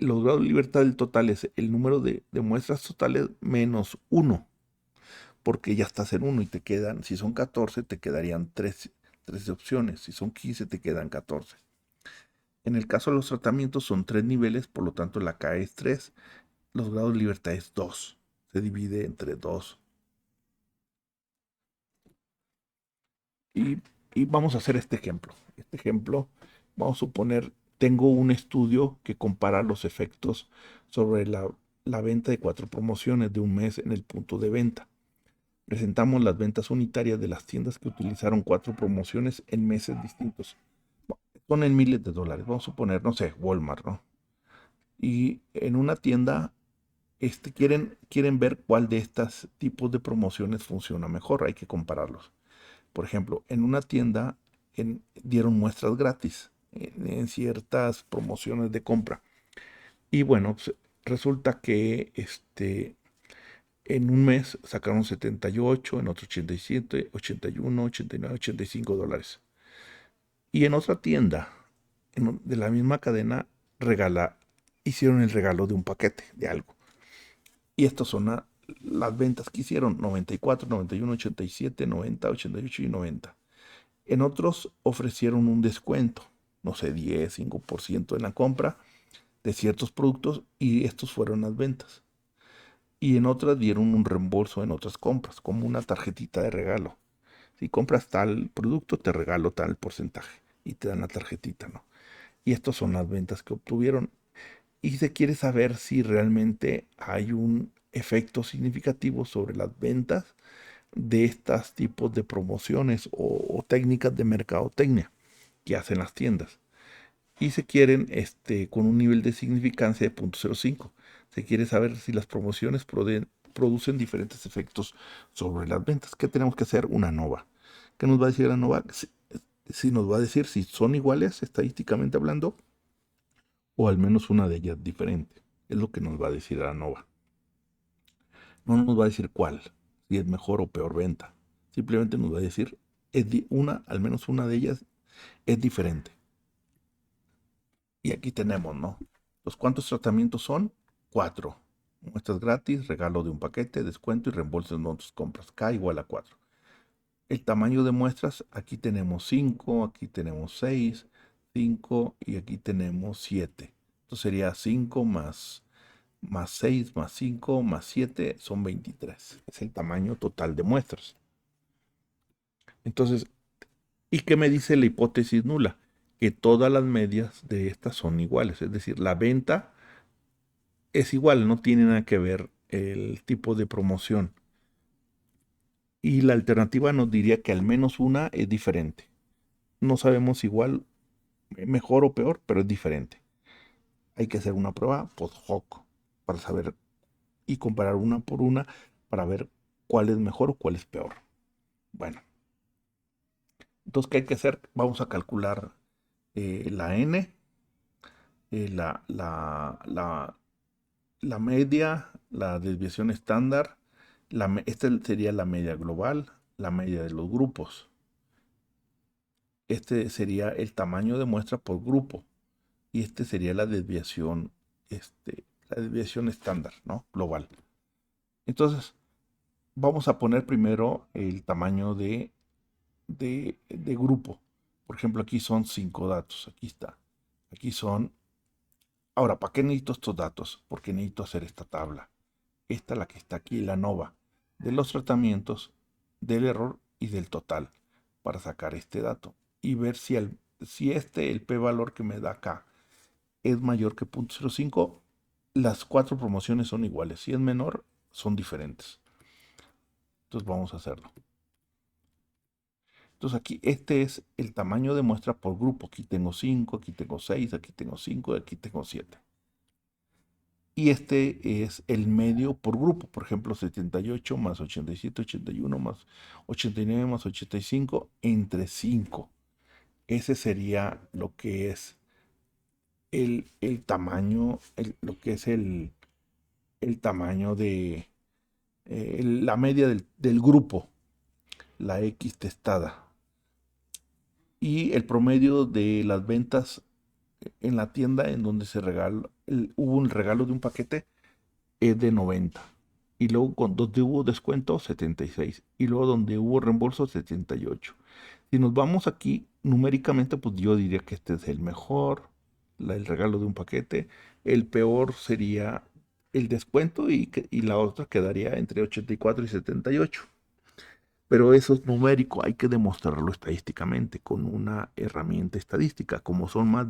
Los grados de libertad del total es el número de muestras totales menos 1, porque ya estás en 1 y te quedan, si son 14, te quedarían 13 opciones, si son 15, te quedan 14. En el caso de los tratamientos son 3 niveles, por lo tanto la K es 3, los grados de libertad es 2, se divide entre 2. Y, y vamos a hacer este ejemplo. Este ejemplo, vamos a suponer, tengo un estudio que compara los efectos sobre la venta de 4 promociones de un mes en el punto de venta. Presentamos las ventas unitarias de las tiendas que utilizaron 4 promociones en meses distintos. Son en miles de dólares. Vamos a suponer, no sé, Walmart, ¿no? Y en una tienda quieren ver cuál de estos tipos de promociones funciona mejor. Hay que compararlos. Por ejemplo, en una tienda dieron muestras gratis en ciertas promociones de compra. Y bueno, pues, resulta que en un mes sacaron 78, en otro 87, 81, 89, $85. Y en otra tienda de la misma cadena hicieron el regalo de un paquete de algo. Y estas son las ventas que hicieron: 94, 91, 87, 90, 88 y 90. En otros ofrecieron un descuento, no sé, 10, 5% en la compra de ciertos productos, y estos fueron las ventas. Y en otras dieron un reembolso en otras compras, como una tarjetita de regalo. Si compras tal producto, te regalo tal porcentaje y te dan la tarjetita, ¿no? Y estas son las ventas que obtuvieron. Y se quiere saber si realmente hay un efecto significativo sobre las ventas de estos tipos de promociones o técnicas de mercadotecnia que hacen las tiendas. Y se quieren con un nivel de significancia de 0.05. Se quiere saber si las promociones producen diferentes efectos sobre las ventas. ¿Qué tenemos que hacer? Una ANOVA. ¿Qué nos va a decir la ANOVA? Si nos va a decir si son iguales estadísticamente hablando, o al menos una de ellas diferente. Es lo que nos va a decir la ANOVA. No nos va a decir cuál, si es mejor o peor venta. Simplemente nos va a decir, al menos una de ellas es diferente. Y aquí tenemos, ¿no? Los cuantos tratamientos son 4. Muestras gratis, regalo de un paquete, descuento y reembolso en otras compras. K igual a 4. El tamaño de muestras, aquí tenemos 5, aquí tenemos 6, 5 y aquí tenemos 7. Esto sería 5 más 6 más 5 más 7 son 23. Es el tamaño total de muestras. Entonces, ¿y qué me dice la hipótesis nula? Que todas las medias de estas son iguales. Es decir, la venta es igual, no tiene nada que ver el tipo de promoción. Y la alternativa nos diría que al menos una es diferente. No sabemos igual, mejor o peor, pero es diferente. Hay que hacer una prueba post hoc para saber y comparar una por una para ver cuál es mejor o cuál es peor. Bueno, entonces, ¿qué hay que hacer? Vamos a calcular la n, la media, la desviación estándar. Esta sería la media global, la media de los grupos. Este sería el tamaño de muestra por grupo. Y este sería la desviación estándar, ¿no? Global. Entonces, vamos a poner primero el tamaño de grupo. Por ejemplo, aquí son 5 datos. Aquí está. Aquí son. Ahora, ¿para qué necesito estos datos? Porque necesito hacer esta tabla. esta la que está aquí, la nova, de los tratamientos, del error y del total, para sacar este dato y ver si el p-valor que me da acá es mayor que 0.05, las cuatro promociones son iguales. Si es menor, son diferentes. Entonces vamos a hacerlo. Entonces aquí este es el tamaño de muestra por grupo. Aquí tengo 5, aquí tengo 6, aquí tengo 5 y aquí tengo 7. Y este es el medio por grupo. Por ejemplo, 78 más 87, 81 más 89 más 85 entre 5. Ese sería lo que es el tamaño, lo que es el tamaño de la media del grupo, la X testada. Y el promedio de las ventas en la tienda en donde hubo un regalo de un paquete es de 90. Y luego donde hubo descuento, 76. Y luego donde hubo reembolso, 78. Si nos vamos aquí numéricamente, pues yo diría que este es el mejor, el regalo de un paquete. El peor sería el descuento y la otra quedaría entre 84 y 78. Pero eso es numérico, hay que demostrarlo estadísticamente con una herramienta estadística. Como son más,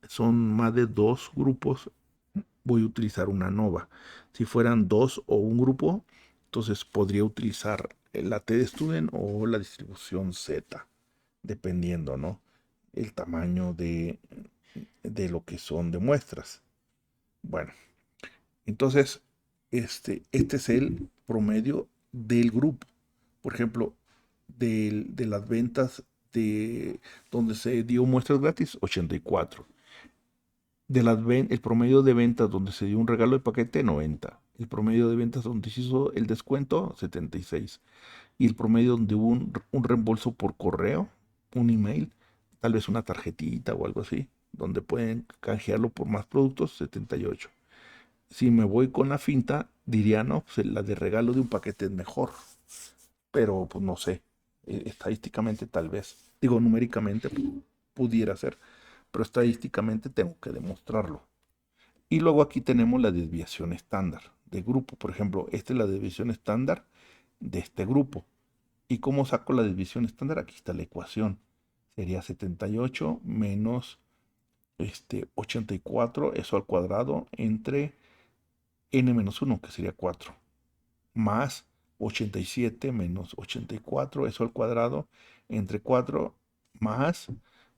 son más de dos grupos, voy a utilizar una nova. Si fueran dos o un grupo, entonces podría utilizar la t-de-student o la distribución Z, dependiendo, ¿no? El tamaño de lo que son de muestras. Bueno, entonces este es el promedio del grupo. Por ejemplo, de las ventas de donde se dio muestras gratis, 84. El promedio de ventas donde se dio un regalo de paquete, 90. El promedio de ventas donde se hizo el descuento, 76. Y el promedio donde hubo un reembolso por correo, un email, tal vez una tarjetita o algo así, donde pueden canjearlo por más productos, 78. Si me voy con la finta, diría, no, pues la de regalo de un paquete es mejor. Pero pues no sé, estadísticamente tal vez, digo numéricamente pudiera ser, pero estadísticamente tengo que demostrarlo. Y luego aquí tenemos la desviación estándar de grupo. Por ejemplo, esta es la desviación estándar de este grupo. ¿Y cómo saco la desviación estándar? Aquí está la ecuación. Sería 78 menos 84, eso al cuadrado, entre n-1, que sería 4, más 87 menos 84, eso al cuadrado, entre 4, más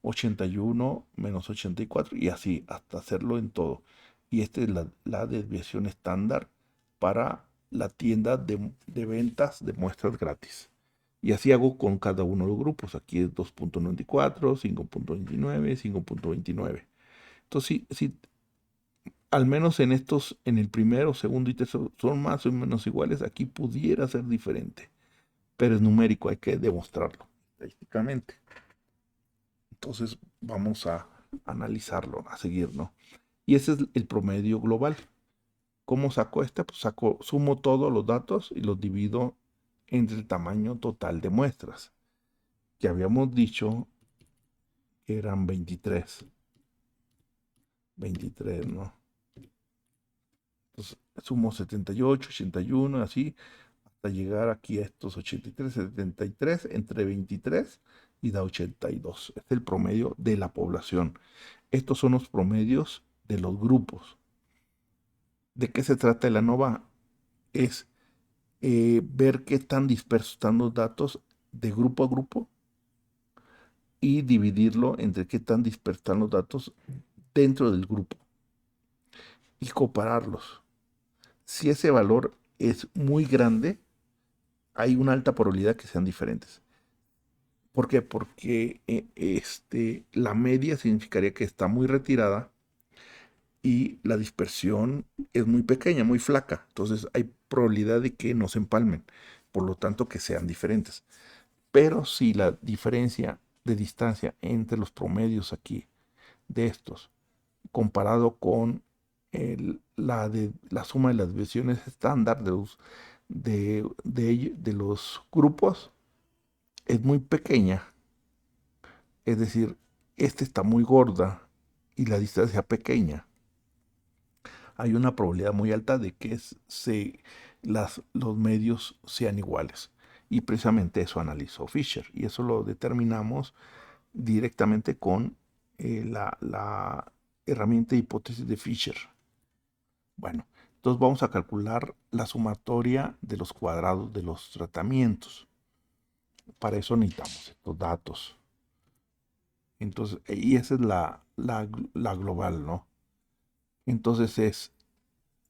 81 menos 84, y así hasta hacerlo en todo. Y esta es la desviación estándar para la tienda de ventas de muestras gratis. Y así hago con cada uno de los grupos. Aquí es 2.94, 5.29, 5.29. Entonces, si al menos en el primero, segundo y tercero, son más o menos iguales, aquí pudiera ser diferente. Pero es numérico, hay que demostrarlo estadísticamente. Entonces vamos a analizarlo, a seguir, ¿no? Y ese es el promedio global. ¿Cómo saco este? Pues sumo todos los datos y los divido entre el tamaño total de muestras, que habíamos dicho que eran 23. 23, ¿no? Entonces sumo 78, 81, así, hasta llegar aquí a estos 83, 73, entre 23 y da 82. Este es el promedio de la población. Estos son los promedios de los grupos. ¿De qué se trata la ANOVA? Es ver qué tan dispersos están los datos de grupo a grupo y dividirlo entre qué tan dispersos están los datos dentro del grupo y compararlos. Si ese valor es muy grande, hay una alta probabilidad que sean diferentes. ¿Por qué? Porque la media significaría que está muy retirada y la dispersión es muy pequeña, muy flaca. Entonces hay probabilidad de que no se empalmen, por lo tanto que sean diferentes. Pero si la diferencia de distancia entre los promedios aquí de estos, comparado con la suma de las desviaciones estándar de los grupos, es muy pequeña, es decir, este está muy gorda y la distancia pequeña, hay una probabilidad muy alta de que los medios sean iguales. Y precisamente eso analizó Fisher. Y eso lo determinamos directamente con la herramienta de hipótesis de Fisher. Bueno, entonces vamos a calcular la sumatoria de los cuadrados de los tratamientos. Para eso necesitamos estos datos. Entonces, y esa es la global, ¿no? Entonces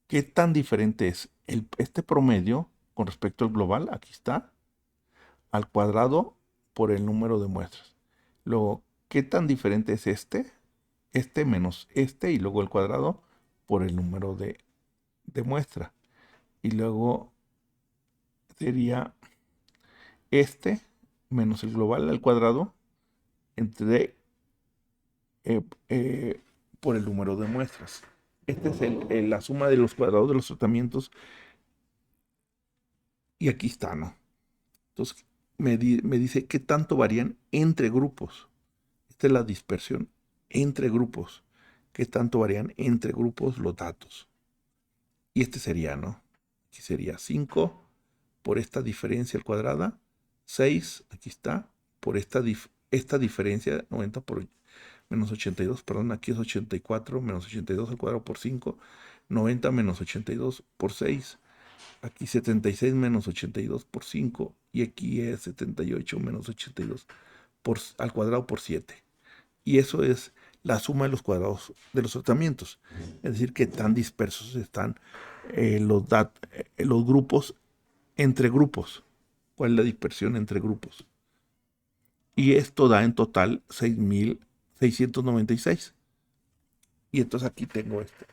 ¿qué tan diferente es este promedio con respecto al global? Aquí está, al cuadrado por el número de muestras. Luego, ¿qué tan diferente es este menos este, y luego el cuadrado por el número de muestra? Y luego sería este menos el global al cuadrado entre eh, eh, por el número de muestras. Esta es la suma de los cuadrados de los tratamientos. Y aquí está, ¿no? Entonces me dice qué tanto varían entre grupos. Esta es la dispersión entre grupos. Qué tanto varían entre grupos los datos. Y este sería, ¿no? Aquí sería 5 por esta diferencia al cuadrada. 6, aquí está, por esta diferencia, 90 por menos 82, perdón, aquí es 84 menos 82 al cuadrado por 5, 90 menos 82 por 6, aquí 76 menos 82 por 5, y aquí es 78 menos 82 al cuadrado por 7. Y eso es la suma de los cuadrados de los tratamientos. Es decir, que tan dispersos están los grupos entre grupos. ¿Cuál es la dispersión entre grupos? Y esto da en total 6.696. Y entonces aquí tengo este.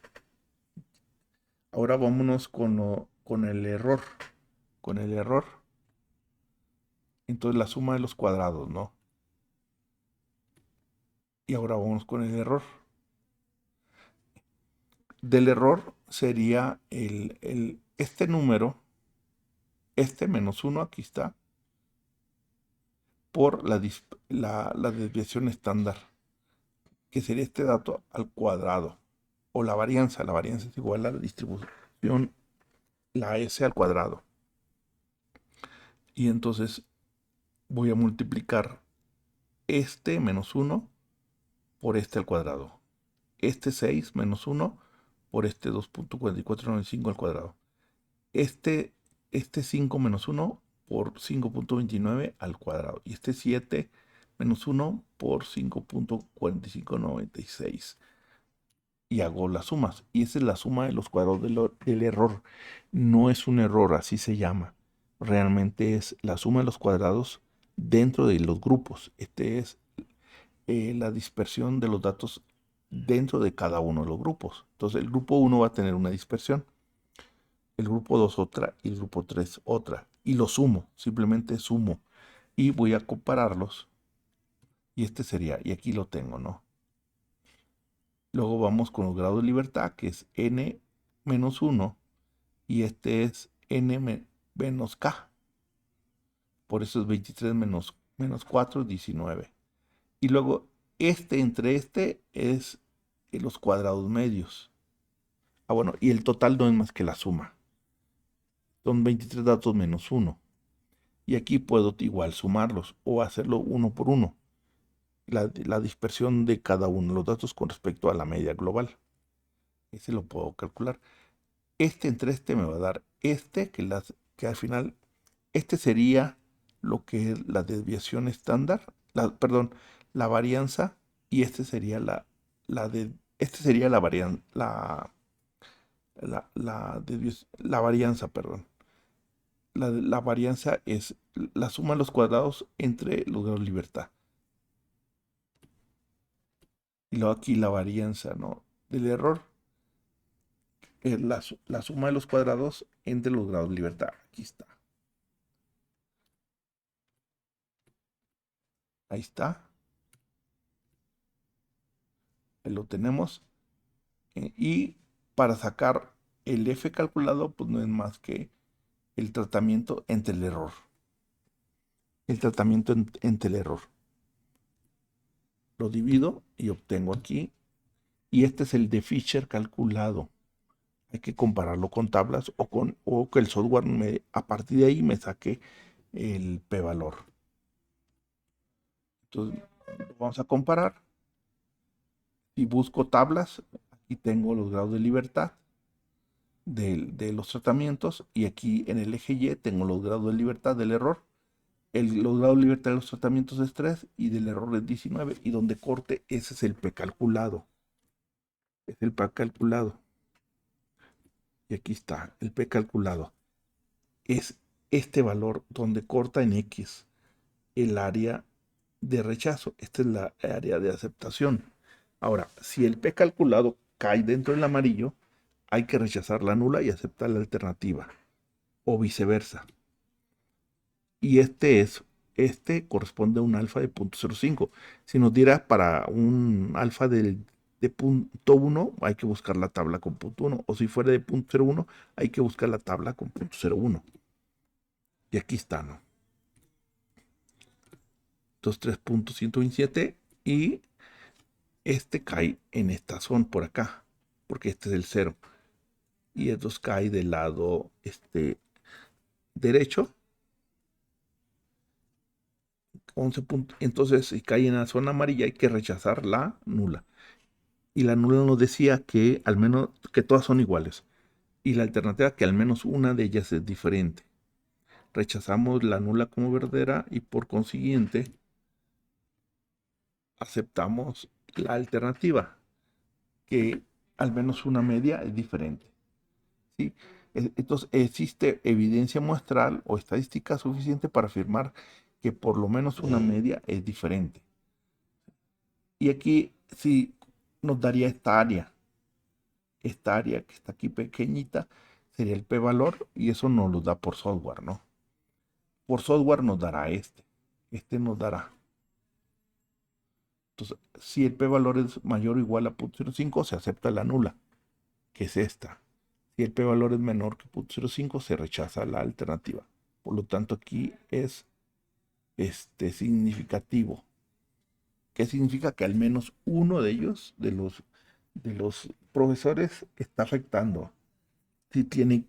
Ahora vámonos con el error. Con el error. Entonces la suma de los cuadrados, ¿no? Y ahora vamos con el error. Del error sería este número, este menos 1, aquí está, por la desviación estándar, que sería este dato al cuadrado, o la varianza. La varianza es igual a la distribución, la S al cuadrado. Y entonces voy a multiplicar este menos 1 por este al cuadrado. Este 6 menos 1 por este 2.4495 al cuadrado. Este 5 menos 1 por 5.29 al cuadrado. Y este 7 menos 1 por 5.4596. Y hago las sumas. Y esa es la suma de los cuadrados del error. No es un error, así se llama. Realmente es la suma de los cuadrados dentro de los grupos. Este es la dispersión de los datos dentro de cada uno de los grupos. Entonces el grupo 1 va a tener una dispersión, el grupo 2 otra y el grupo 3 otra. Y lo sumo, simplemente sumo. Y voy a compararlos. Y este sería, y aquí lo tengo, ¿no? Luego vamos con los grados de libertad, que es n menos 1. Y este es n menos k. Por eso es 23 menos 4, 19. Y luego entre este es los cuadrados medios. Ah, bueno, y el total no es más que la suma. Son 23 datos menos 1. Y aquí puedo igual sumarlos o hacerlo uno por uno. La dispersión de cada uno de los datos con respecto a la media global. Ese lo puedo calcular. Entre este me va a dar que al final, este sería lo que es la desviación estándar, perdón, la varianza, y este sería este sería la varianza, perdón. La varianza es la suma de los cuadrados entre los grados de libertad. Y luego aquí la varianza, ¿no? Del error es la suma de los cuadrados entre los grados de libertad. Aquí está. Ahí está. Ahí lo tenemos. Y para sacar el F calculado, pues no es más que el tratamiento entre el error. El tratamiento entre el error. Lo divido y obtengo aquí. Y este es el de Fisher calculado. hay que compararlo con tablas o que el software a partir de ahí me saque el p-valor. Entonces vamos a comparar y busco tablas. Aquí tengo los grados de libertad de los tratamientos y aquí en el eje Y tengo los grados de libertad del error. Los grados de libertad de los tratamientos es 3 y del error es 19 y donde corte ese es el P calculado. Es el P calculado. Y aquí está, el P calculado. Es este valor donde corta en X el área de rechazo. Esta es la área de aceptación. Ahora, si el P calculado cae dentro del amarillo, hay que rechazar la nula y aceptar la alternativa. O viceversa. Y este corresponde a un alfa de 0.05. Si nos diera para un alfa de 0.1, hay que buscar la tabla con 0.1. O si fuera de 0.01, hay que buscar la tabla con 0.01. Y aquí está, ¿no? Entonces 3.127 y este cae en esta zona por acá, porque este es el 0. Y estos cae del lado derecho. 11 puntos. Entonces, si cae en la zona amarilla, hay que rechazar la nula. Y la nula nos decía que al menos que todas son iguales. Y la alternativa que al menos una de ellas es diferente. Rechazamos la nula como verdadera y por consiguiente aceptamos la alternativa, que al menos una media es diferente. ¿Sí? Entonces existe evidencia muestral o estadística suficiente para afirmar que por lo menos una media es diferente. Y aquí sí nos daría esta área que está aquí pequeñita, sería el p-valor y eso nos lo da por software, ¿no? Por software nos dará este nos dará. Entonces, si el p-valor es mayor o igual a 0.05, se acepta la nula, que es esta. Si el p-valor es menor que 0.05, se rechaza la alternativa. Por lo tanto, aquí es significativo. ¿Qué significa? Que al menos uno de ellos, de los profesores, está afectando. Si tiene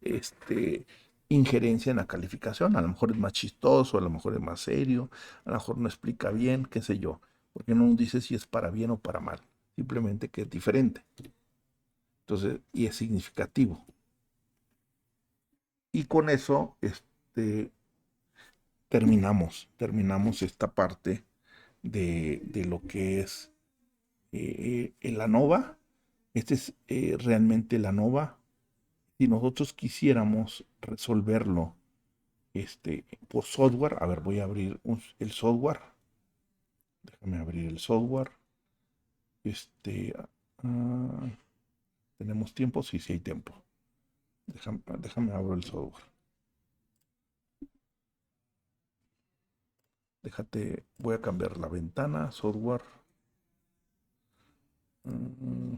este, injerencia en la calificación. A lo mejor es más chistoso, a lo mejor es más serio, a lo mejor no explica bien, qué sé yo. Porque no nos dice si es para bien o para mal. Simplemente que es diferente. Entonces, y es significativo. Y con eso terminamos esta parte de lo que es el ANOVA. Este es realmente el ANOVA. Si nosotros quisiéramos resolverlo por software, a ver, voy a abrir el software. Déjame abrir el software. Ah, ¿Tenemos tiempo? Sí, sí hay tiempo. Déjame abrir el software. Voy a cambiar la ventana, software. Mm,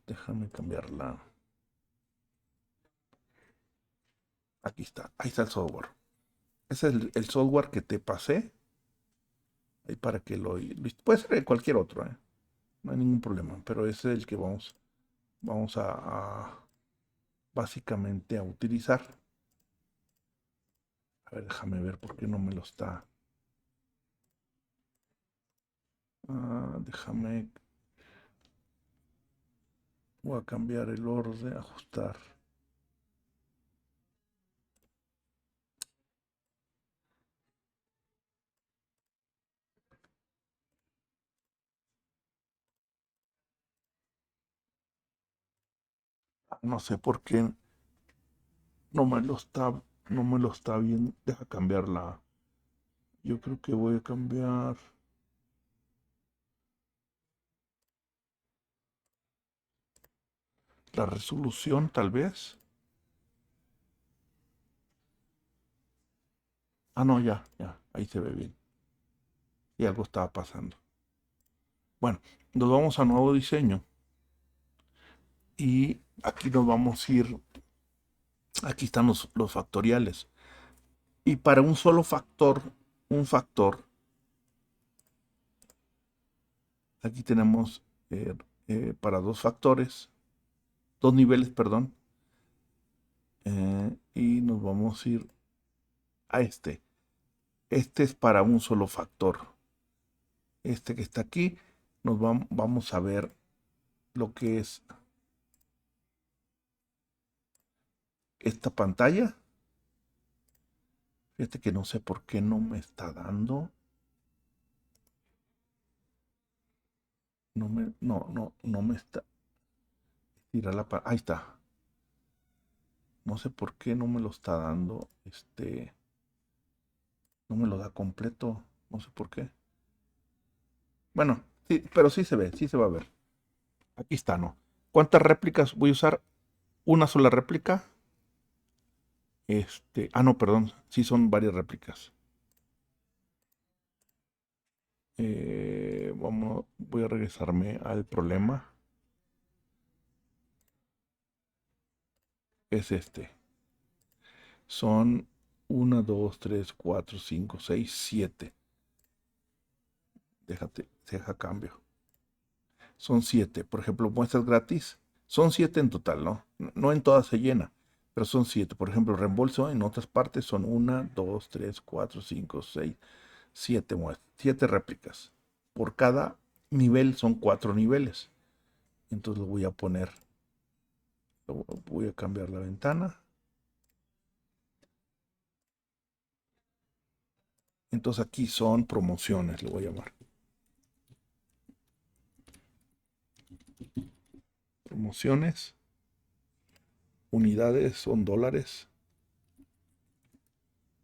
Déjame cambiarla. Aquí está, ahí está el software. Ese es el software que te pasé. Ahí para que puede ser cualquier otro, ¿eh? No hay ningún problema, pero ese es el que vamos básicamente a utilizar. A ver, déjame ver por qué no me lo está. Déjame. Voy a cambiar el orden, ajustar. No sé por qué no me lo está bien. Deja cambiarla. Yo creo que voy a cambiar la resolución, tal vez. No, ya, ya. Ahí se ve bien. Y algo estaba pasando. Bueno, nos vamos a nuevo diseño. Y aquí nos vamos a ir. Aquí están los factoriales. Y para un solo factor, un factor, aquí tenemos para dos factores, dos niveles, perdón. Y nos vamos a ir a este. Este es para un solo factor. Este que está aquí, vamos a ver lo que es esta pantalla. Fíjate que no sé por qué no me está dando. No me está. Ahí está. No sé por qué no me lo está dando. No me lo da completo. No sé por qué. Bueno, sí, pero sí se va a ver. Aquí está, ¿no? ¿Cuántas réplicas voy a usar? Una sola réplica. No, perdón. Sí son varias réplicas. Voy a regresarme al problema. Es este. Son 1, 2, 3, 4, 5, 6, 7. Deja cambio. Son 7. Por ejemplo, muestras gratis. Son 7 en total, ¿no? No en todas se llena, pero son 7. Por ejemplo, reembolso en otras partes son 1, 2, 3, 4, 5, 6, 7 muestras. 7 réplicas. Por cada nivel son 4 niveles. Entonces lo voy a poner. Voy a cambiar la ventana. Entonces aquí son promociones, lo voy a llamar. Promociones. Unidades son dólares.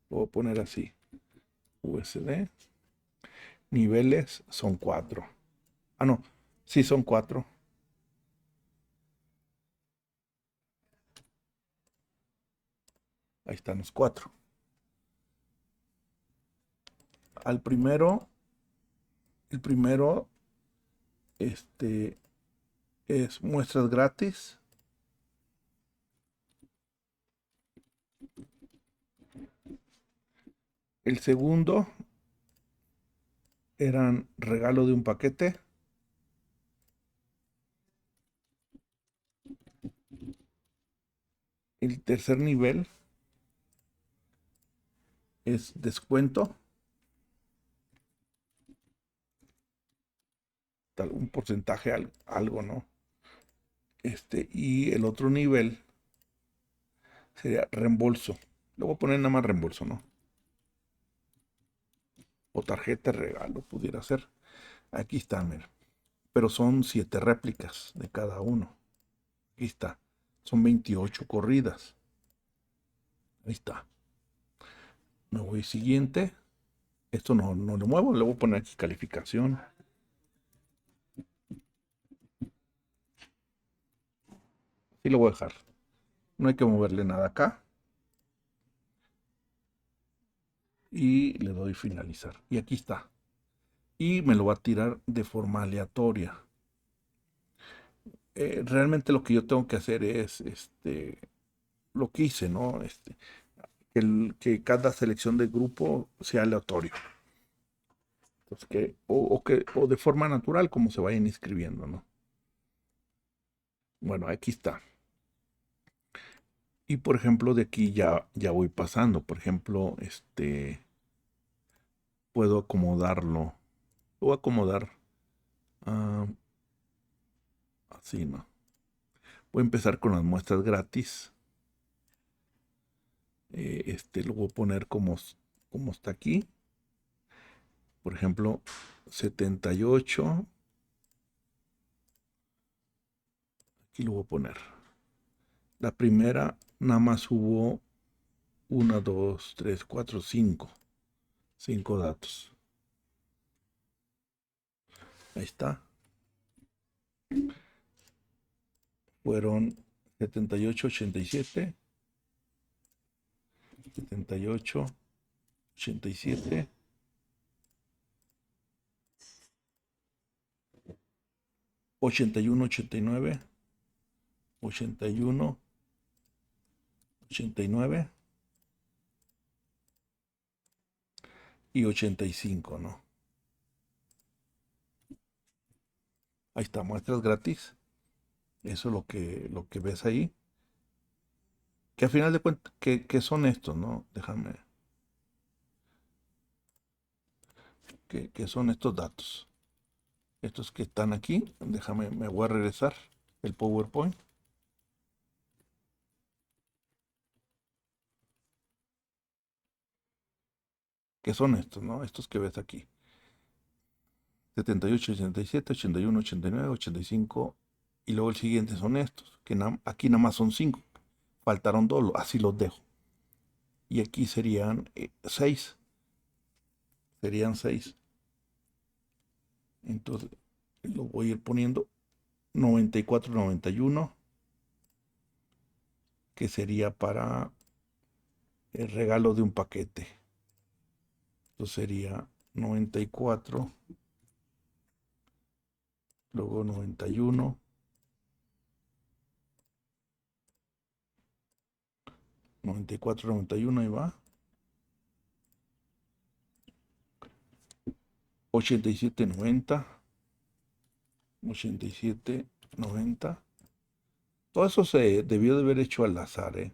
Lo voy a poner así. USD. Niveles son 4. Ah, no. Sí, son 4. Ahí están los 4. Al primero, el primero, es muestras gratis. El segundo eran regalo de un paquete. El tercer nivel es descuento. Un porcentaje, algo, ¿no? Y el otro nivel sería reembolso. Le voy a poner nada más reembolso, ¿no? O tarjeta de regalo, pudiera ser. Aquí está, mira. Pero son 7 réplicas de cada uno. Aquí está. Son 28 corridas. Ahí está. Me voy siguiente. Esto no lo muevo. Le voy a poner aquí calificación. Sí lo voy a dejar. No hay que moverle nada acá. Y le doy finalizar. Y aquí está. Y me lo va a tirar de forma aleatoria. Realmente lo que yo tengo que hacer es lo que hice, ¿no? Que cada selección de grupo sea aleatorio. Entonces, o de forma natural, como se vayan inscribiendo, ¿no? Bueno, aquí está. Y por ejemplo, de aquí ya voy pasando. Por ejemplo, puedo acomodarlo. Lo voy a acomodar ah, así, ¿no? Voy a empezar con las muestras gratis. Lo voy a poner como está aquí. Por ejemplo, 78. Aquí lo voy a poner. La primera nada más hubo 1, 2, 3, 4, 5. 5 datos. Ahí está. Fueron 78, 87. 78, 87. 81, 89. 81, 89 y 85, ¿no? Ahí está, muestras gratis. Eso es lo que ves ahí. Que al final de cuentas, ¿qué son estos, no? Déjame. ¿Qué son estos datos? Estos que están aquí. Déjame, me voy a regresar el PowerPoint. ¿Qué son estos, no? Estos que ves aquí. 78, 87, 81, 89, 85. Y luego el siguiente son estos. Que aquí nada más son 5. Faltaron 2, así los dejo. Y aquí serían 6. Serían 6. Entonces lo voy a ir poniendo 94, 91, que sería para el regalo de un paquete. Entonces sería 94, luego 91, 94, 91, ahí va. 87, 90, 87, 90. Todo eso se debió de haber hecho al azar, ¿eh?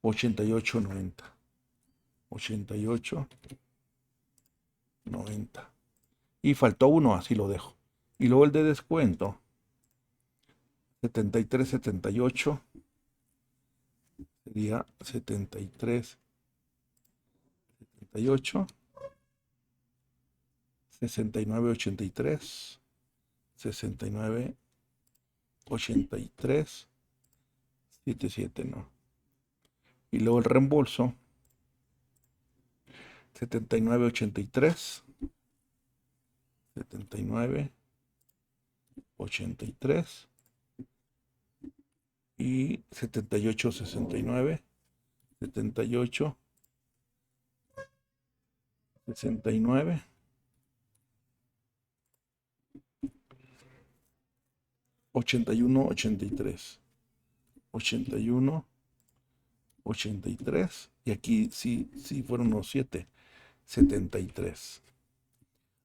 88, 90. 88, 90. Y faltó uno, así lo dejo. Y luego el de descuento, 73, 78. Sería 73, 78, 69, 83, 69, 83, 77, no. Y luego el reembolso, 79, 83, 79, 83 y 78, 69, 78, 69, 81, 83, 81, 83 y aquí sí fueron los 7, 73.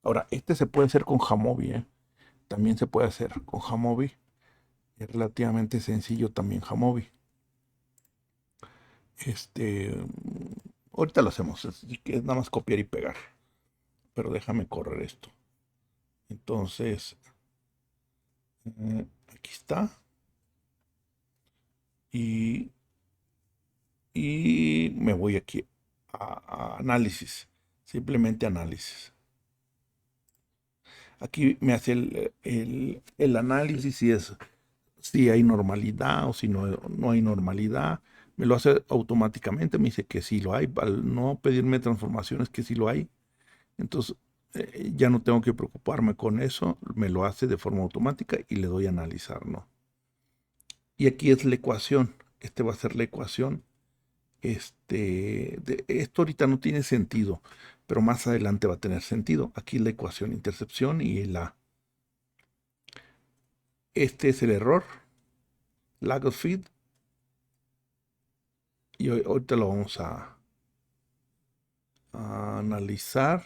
Ahora, este se puede hacer con Jamovi, ¿eh? También se puede hacer con Jamovi. Es relativamente sencillo también Jamovi. Ahorita lo hacemos, así que es nada más copiar y pegar. Pero déjame correr esto. Entonces, aquí está. Y, y me voy aquí a análisis. Simplemente análisis. Aquí me hace el análisis si hay normalidad o si no hay normalidad. Me lo hace automáticamente, me dice que sí lo hay. Al no pedirme transformaciones, que sí lo hay. Entonces, ya no tengo que preocuparme con eso. Me lo hace de forma automática y le doy a analizar, ¿no? Y aquí es la ecuación. Este va a ser la ecuación. Esto ahorita no tiene sentido, pero más adelante va a tener sentido. Aquí la ecuación intercepción y la. Este es el error, lag of feed, y ahorita lo vamos a analizar.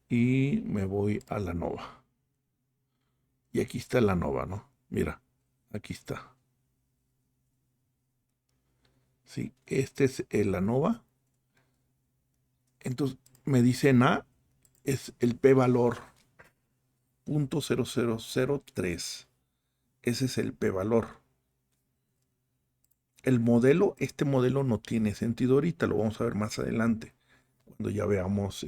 Y me voy a la nova. Y aquí está la nova, ¿no? Mira, aquí está. Sí, este es el ANOVA. Entonces me dicen A es el P valor 0.0003. Ese es el P valor. El modelo, este modelo no tiene sentido ahorita, lo vamos a ver más adelante, cuando ya veamos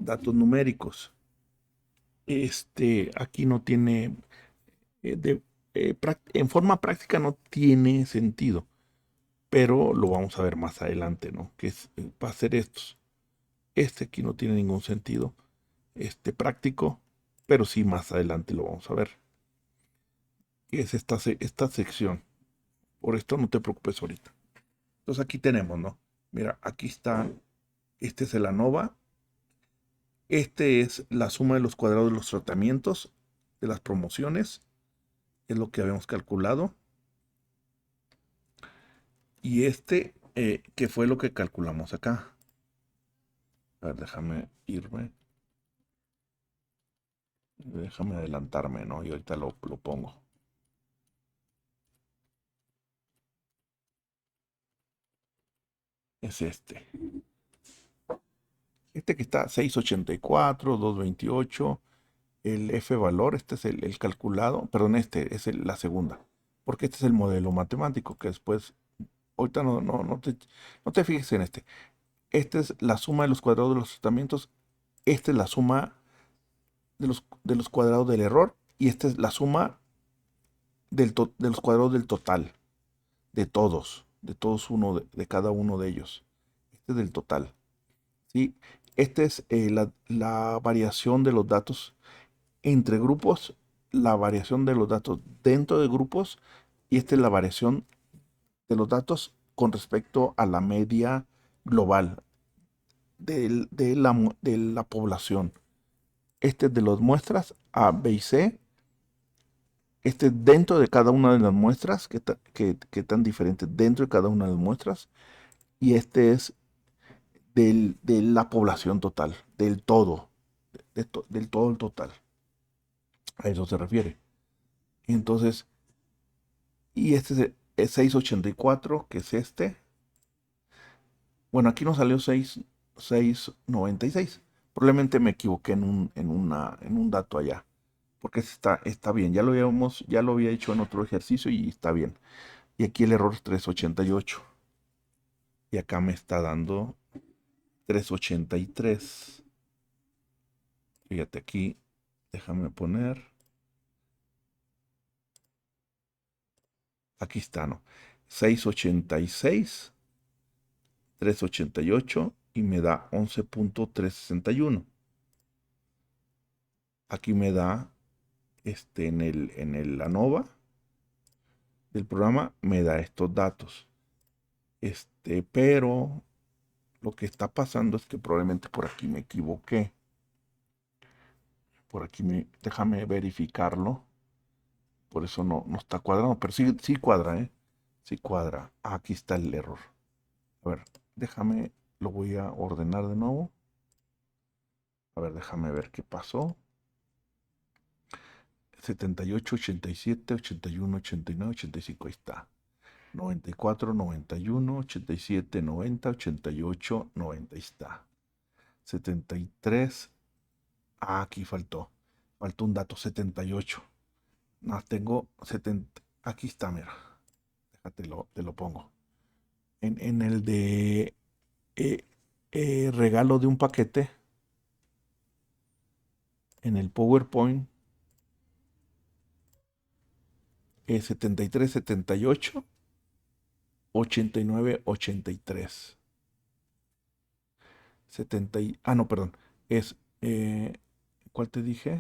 datos numéricos. Aquí no tiene, en forma práctica no tiene sentido, pero lo vamos a ver más adelante, ¿no? Que va a ser estos. Este aquí no tiene ningún sentido, práctico, pero sí más adelante lo vamos a ver. Que es esta sección. Por esto no te preocupes ahorita. Entonces aquí tenemos, ¿no? Mira, aquí está, este es el ANOVA. Este es la suma de los cuadrados de los tratamientos, de las promociones. Es lo que habíamos calculado. Y que fue lo que calculamos acá. A ver, déjame irme. Déjame adelantarme, ¿no? Y ahorita lo pongo. Es este. Este que está 684, 228. El F valor, este es el calculado. Perdón, este es la segunda. Porque este es el modelo matemático que después. Ahorita no te fijes en este. Esta es la suma de los cuadrados de los tratamientos. Esta es la suma de los cuadrados del error. Y esta es la suma de los cuadrados del total. De todos. De todos uno de cada uno de ellos. Este es del total. ¿Sí? Esta es la variación de los datos entre grupos. La variación de los datos dentro de grupos. Y esta es la variación de los datos con respecto a la media global de la población. Este es de las muestras A, B y C. Este es dentro de cada una de las muestras, que tan diferentes dentro de cada una de las muestras. Y este es de la población total, del todo, del todo el total. A eso se refiere. Entonces, y este es 684, que es este. Bueno, aquí nos salió 696. Probablemente me equivoqué en un dato allá. Porque está bien. Ya lo había hecho en otro ejercicio y está bien. Y aquí el error es 388. Y acá me está dando 383. Fíjate aquí. Déjame poner. Aquí está, ¿no? 686, 388 y me da 11.361. Aquí me da en el ANOVA del programa me da estos datos. Pero lo que está pasando es que probablemente por aquí me equivoqué. Por aquí déjame verificarlo. Por eso no está cuadrando. Pero sí, sí cuadra, ¿eh? Sí cuadra. Aquí está el error. A ver, déjame, lo voy a ordenar de nuevo. A ver, déjame ver qué pasó. 78, 87, 81, 89, 85. Ahí está. 94, 91, 87, 90, 88, 90. Ahí está. 73. Aquí faltó. Faltó un dato. 78. No, tengo 70. Aquí está, mira. Déjate, te lo pongo. En el de eh, regalo de un paquete, en el PowerPoint, 73, 78, 89, 83. No, perdón. Es, ¿cuál te dije?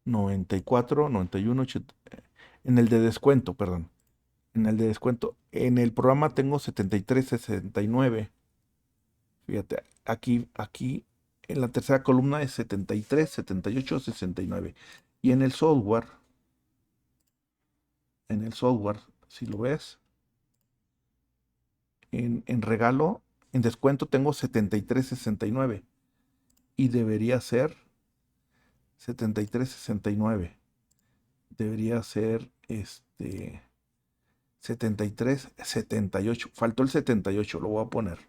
94, 91, 80. En el de descuento, perdón. En el de descuento. En el programa tengo 73, 69. Fíjate, aquí en la tercera columna es 73, 78, 69. Y en el software, si lo ves, en regalo, en descuento tengo 73, 69. Y debería ser 73, 69. Debería ser 73, 78. Faltó el 78, lo voy a poner.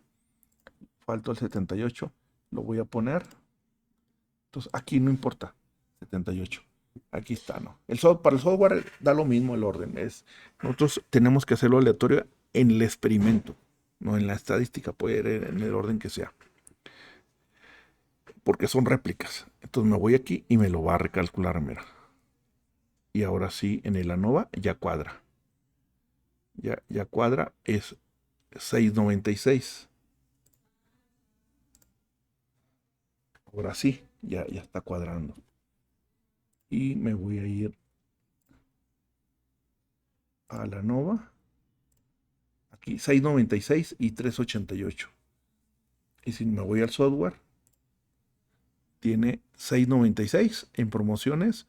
Faltó el 78, lo voy a poner. Entonces, aquí no importa. 78. Aquí está, ¿no? Para el software da lo mismo el orden. Nosotros tenemos que hacerlo aleatorio en el experimento, no en la estadística, puede ir en el orden que sea. Porque son réplicas. Entonces me voy aquí y me lo va a recalcular, mira. Y ahora sí, en el ANOVA ya cuadra. Ya cuadra, es 696. Ahora sí, ya está cuadrando. Y me voy a ir a la ANOVA. Aquí 696 y 388. Y si me voy al software, tiene 696 en promociones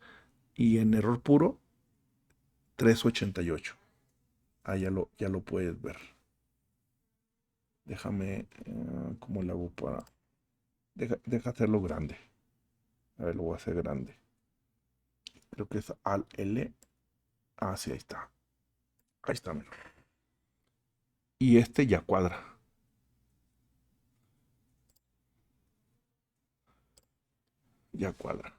y en error puro 388. Ah, ya lo puedes ver. Déjame, ¿cómo le hago para...? Deja hacerlo grande. A ver, lo voy a hacer grande. Creo que es al L. Ah, sí, ahí está. Ahí está, mira. Y este ya cuadra. Ya cuadra.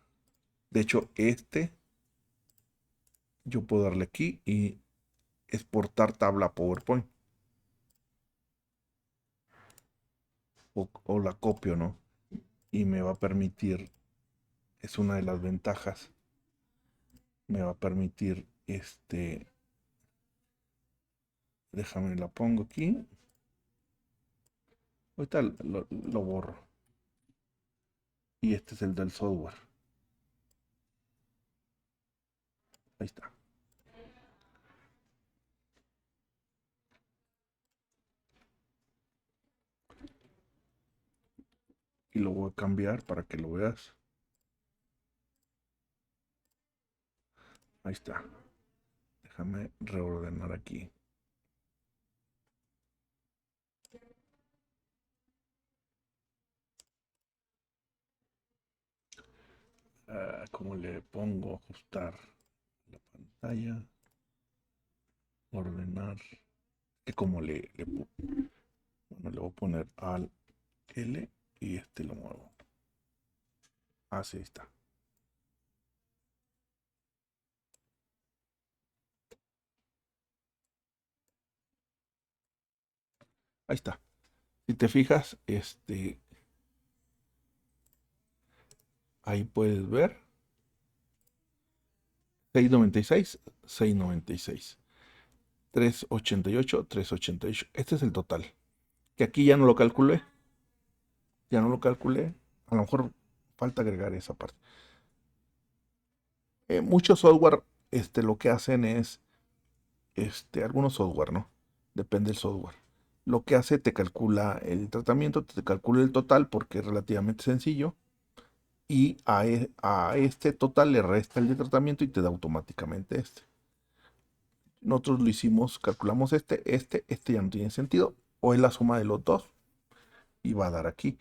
De hecho, este yo puedo darle aquí y exportar tabla a PowerPoint. O la copio, ¿no? Y me va a permitir, es una de las ventajas, me va a permitir, déjame la pongo aquí. Ahorita lo borro. Y este es el del software. Ahí está. Y lo voy a cambiar para que lo veas. Ahí está. Déjame reordenar aquí. ¿Cómo le pongo? Ajustar la pantalla. Ordenar. Que como bueno, le voy a poner al L y este lo muevo. Así está. Ahí está. Si te fijas, ahí puedes ver 696, 696, 388, 388. Este es el total. Que aquí ya no lo calculé. Ya no lo calculé. A lo mejor falta agregar esa parte. Muchos software, lo que hacen es, algunos software, ¿no? Depende del software. Lo que hace, te calcula el tratamiento, te calcula el total porque es relativamente sencillo. Y a este total le resta el de tratamiento y te da automáticamente este. Nosotros lo hicimos, calculamos este ya no tiene sentido, o es la suma de los dos y va a dar aquí.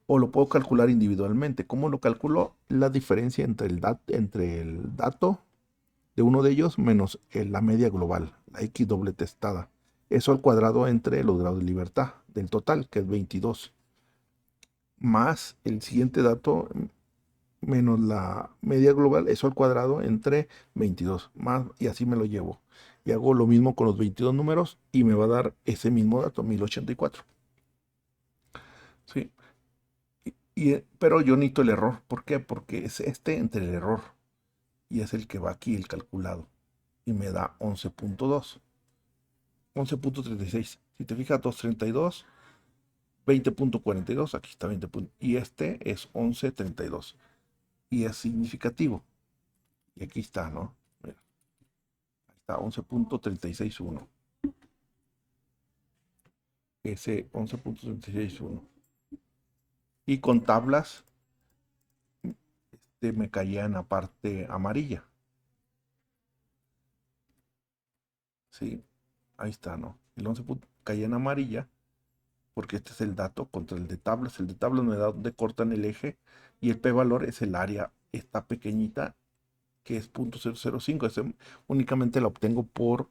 O lo puedo calcular individualmente. ¿Cómo lo calculo? La diferencia entre el dato de uno de ellos menos la media global, la X doble testada. Eso al cuadrado entre los grados de libertad del total, que es 22, más el siguiente dato menos la media global, eso al cuadrado entre 22, más, y así me lo llevo. Y hago lo mismo con los 22 números y me va a dar ese mismo dato, 1084. ¿Sí? Pero yo necesito el error. ¿Por qué? Porque es este entre el error y es el que va aquí, el calculado. Y me da 11.2. 11.36. Si te fijas, 232, 20.42. Aquí está 20. Y este es 11.32. Y es significativo. Y aquí está, ¿no? Mira, ahí está 11.361. Ese 11.361. Y con tablas me caía en la parte amarilla. ¿Sí? Ahí está, ¿no? El 11 caía en amarilla porque este es el dato contra el de tablas. El de tablas me da donde cortan el eje y el p-valor es el área, esta pequeñita que es 0.005. Únicamente la obtengo por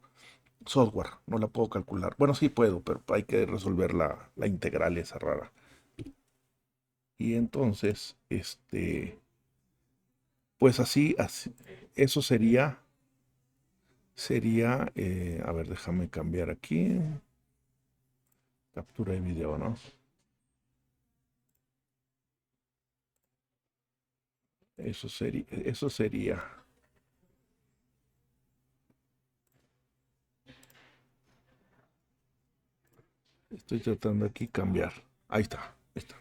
software, no la puedo calcular. Bueno, sí puedo, pero hay que resolver la integral esa rara. Y entonces, pues así, eso sería, a ver, déjame cambiar aquí, captura de video, ¿no? Eso sería, estoy tratando aquí cambiar. Ahí está, ahí está.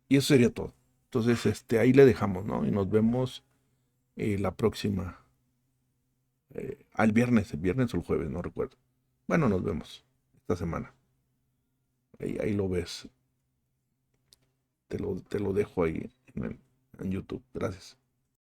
Y eso sería todo. Entonces, ahí le dejamos, ¿no? Y nos vemos la próxima, al viernes, el viernes o el jueves, no recuerdo. Bueno, nos vemos esta semana. Ahí lo ves. Te lo dejo ahí en YouTube. Gracias.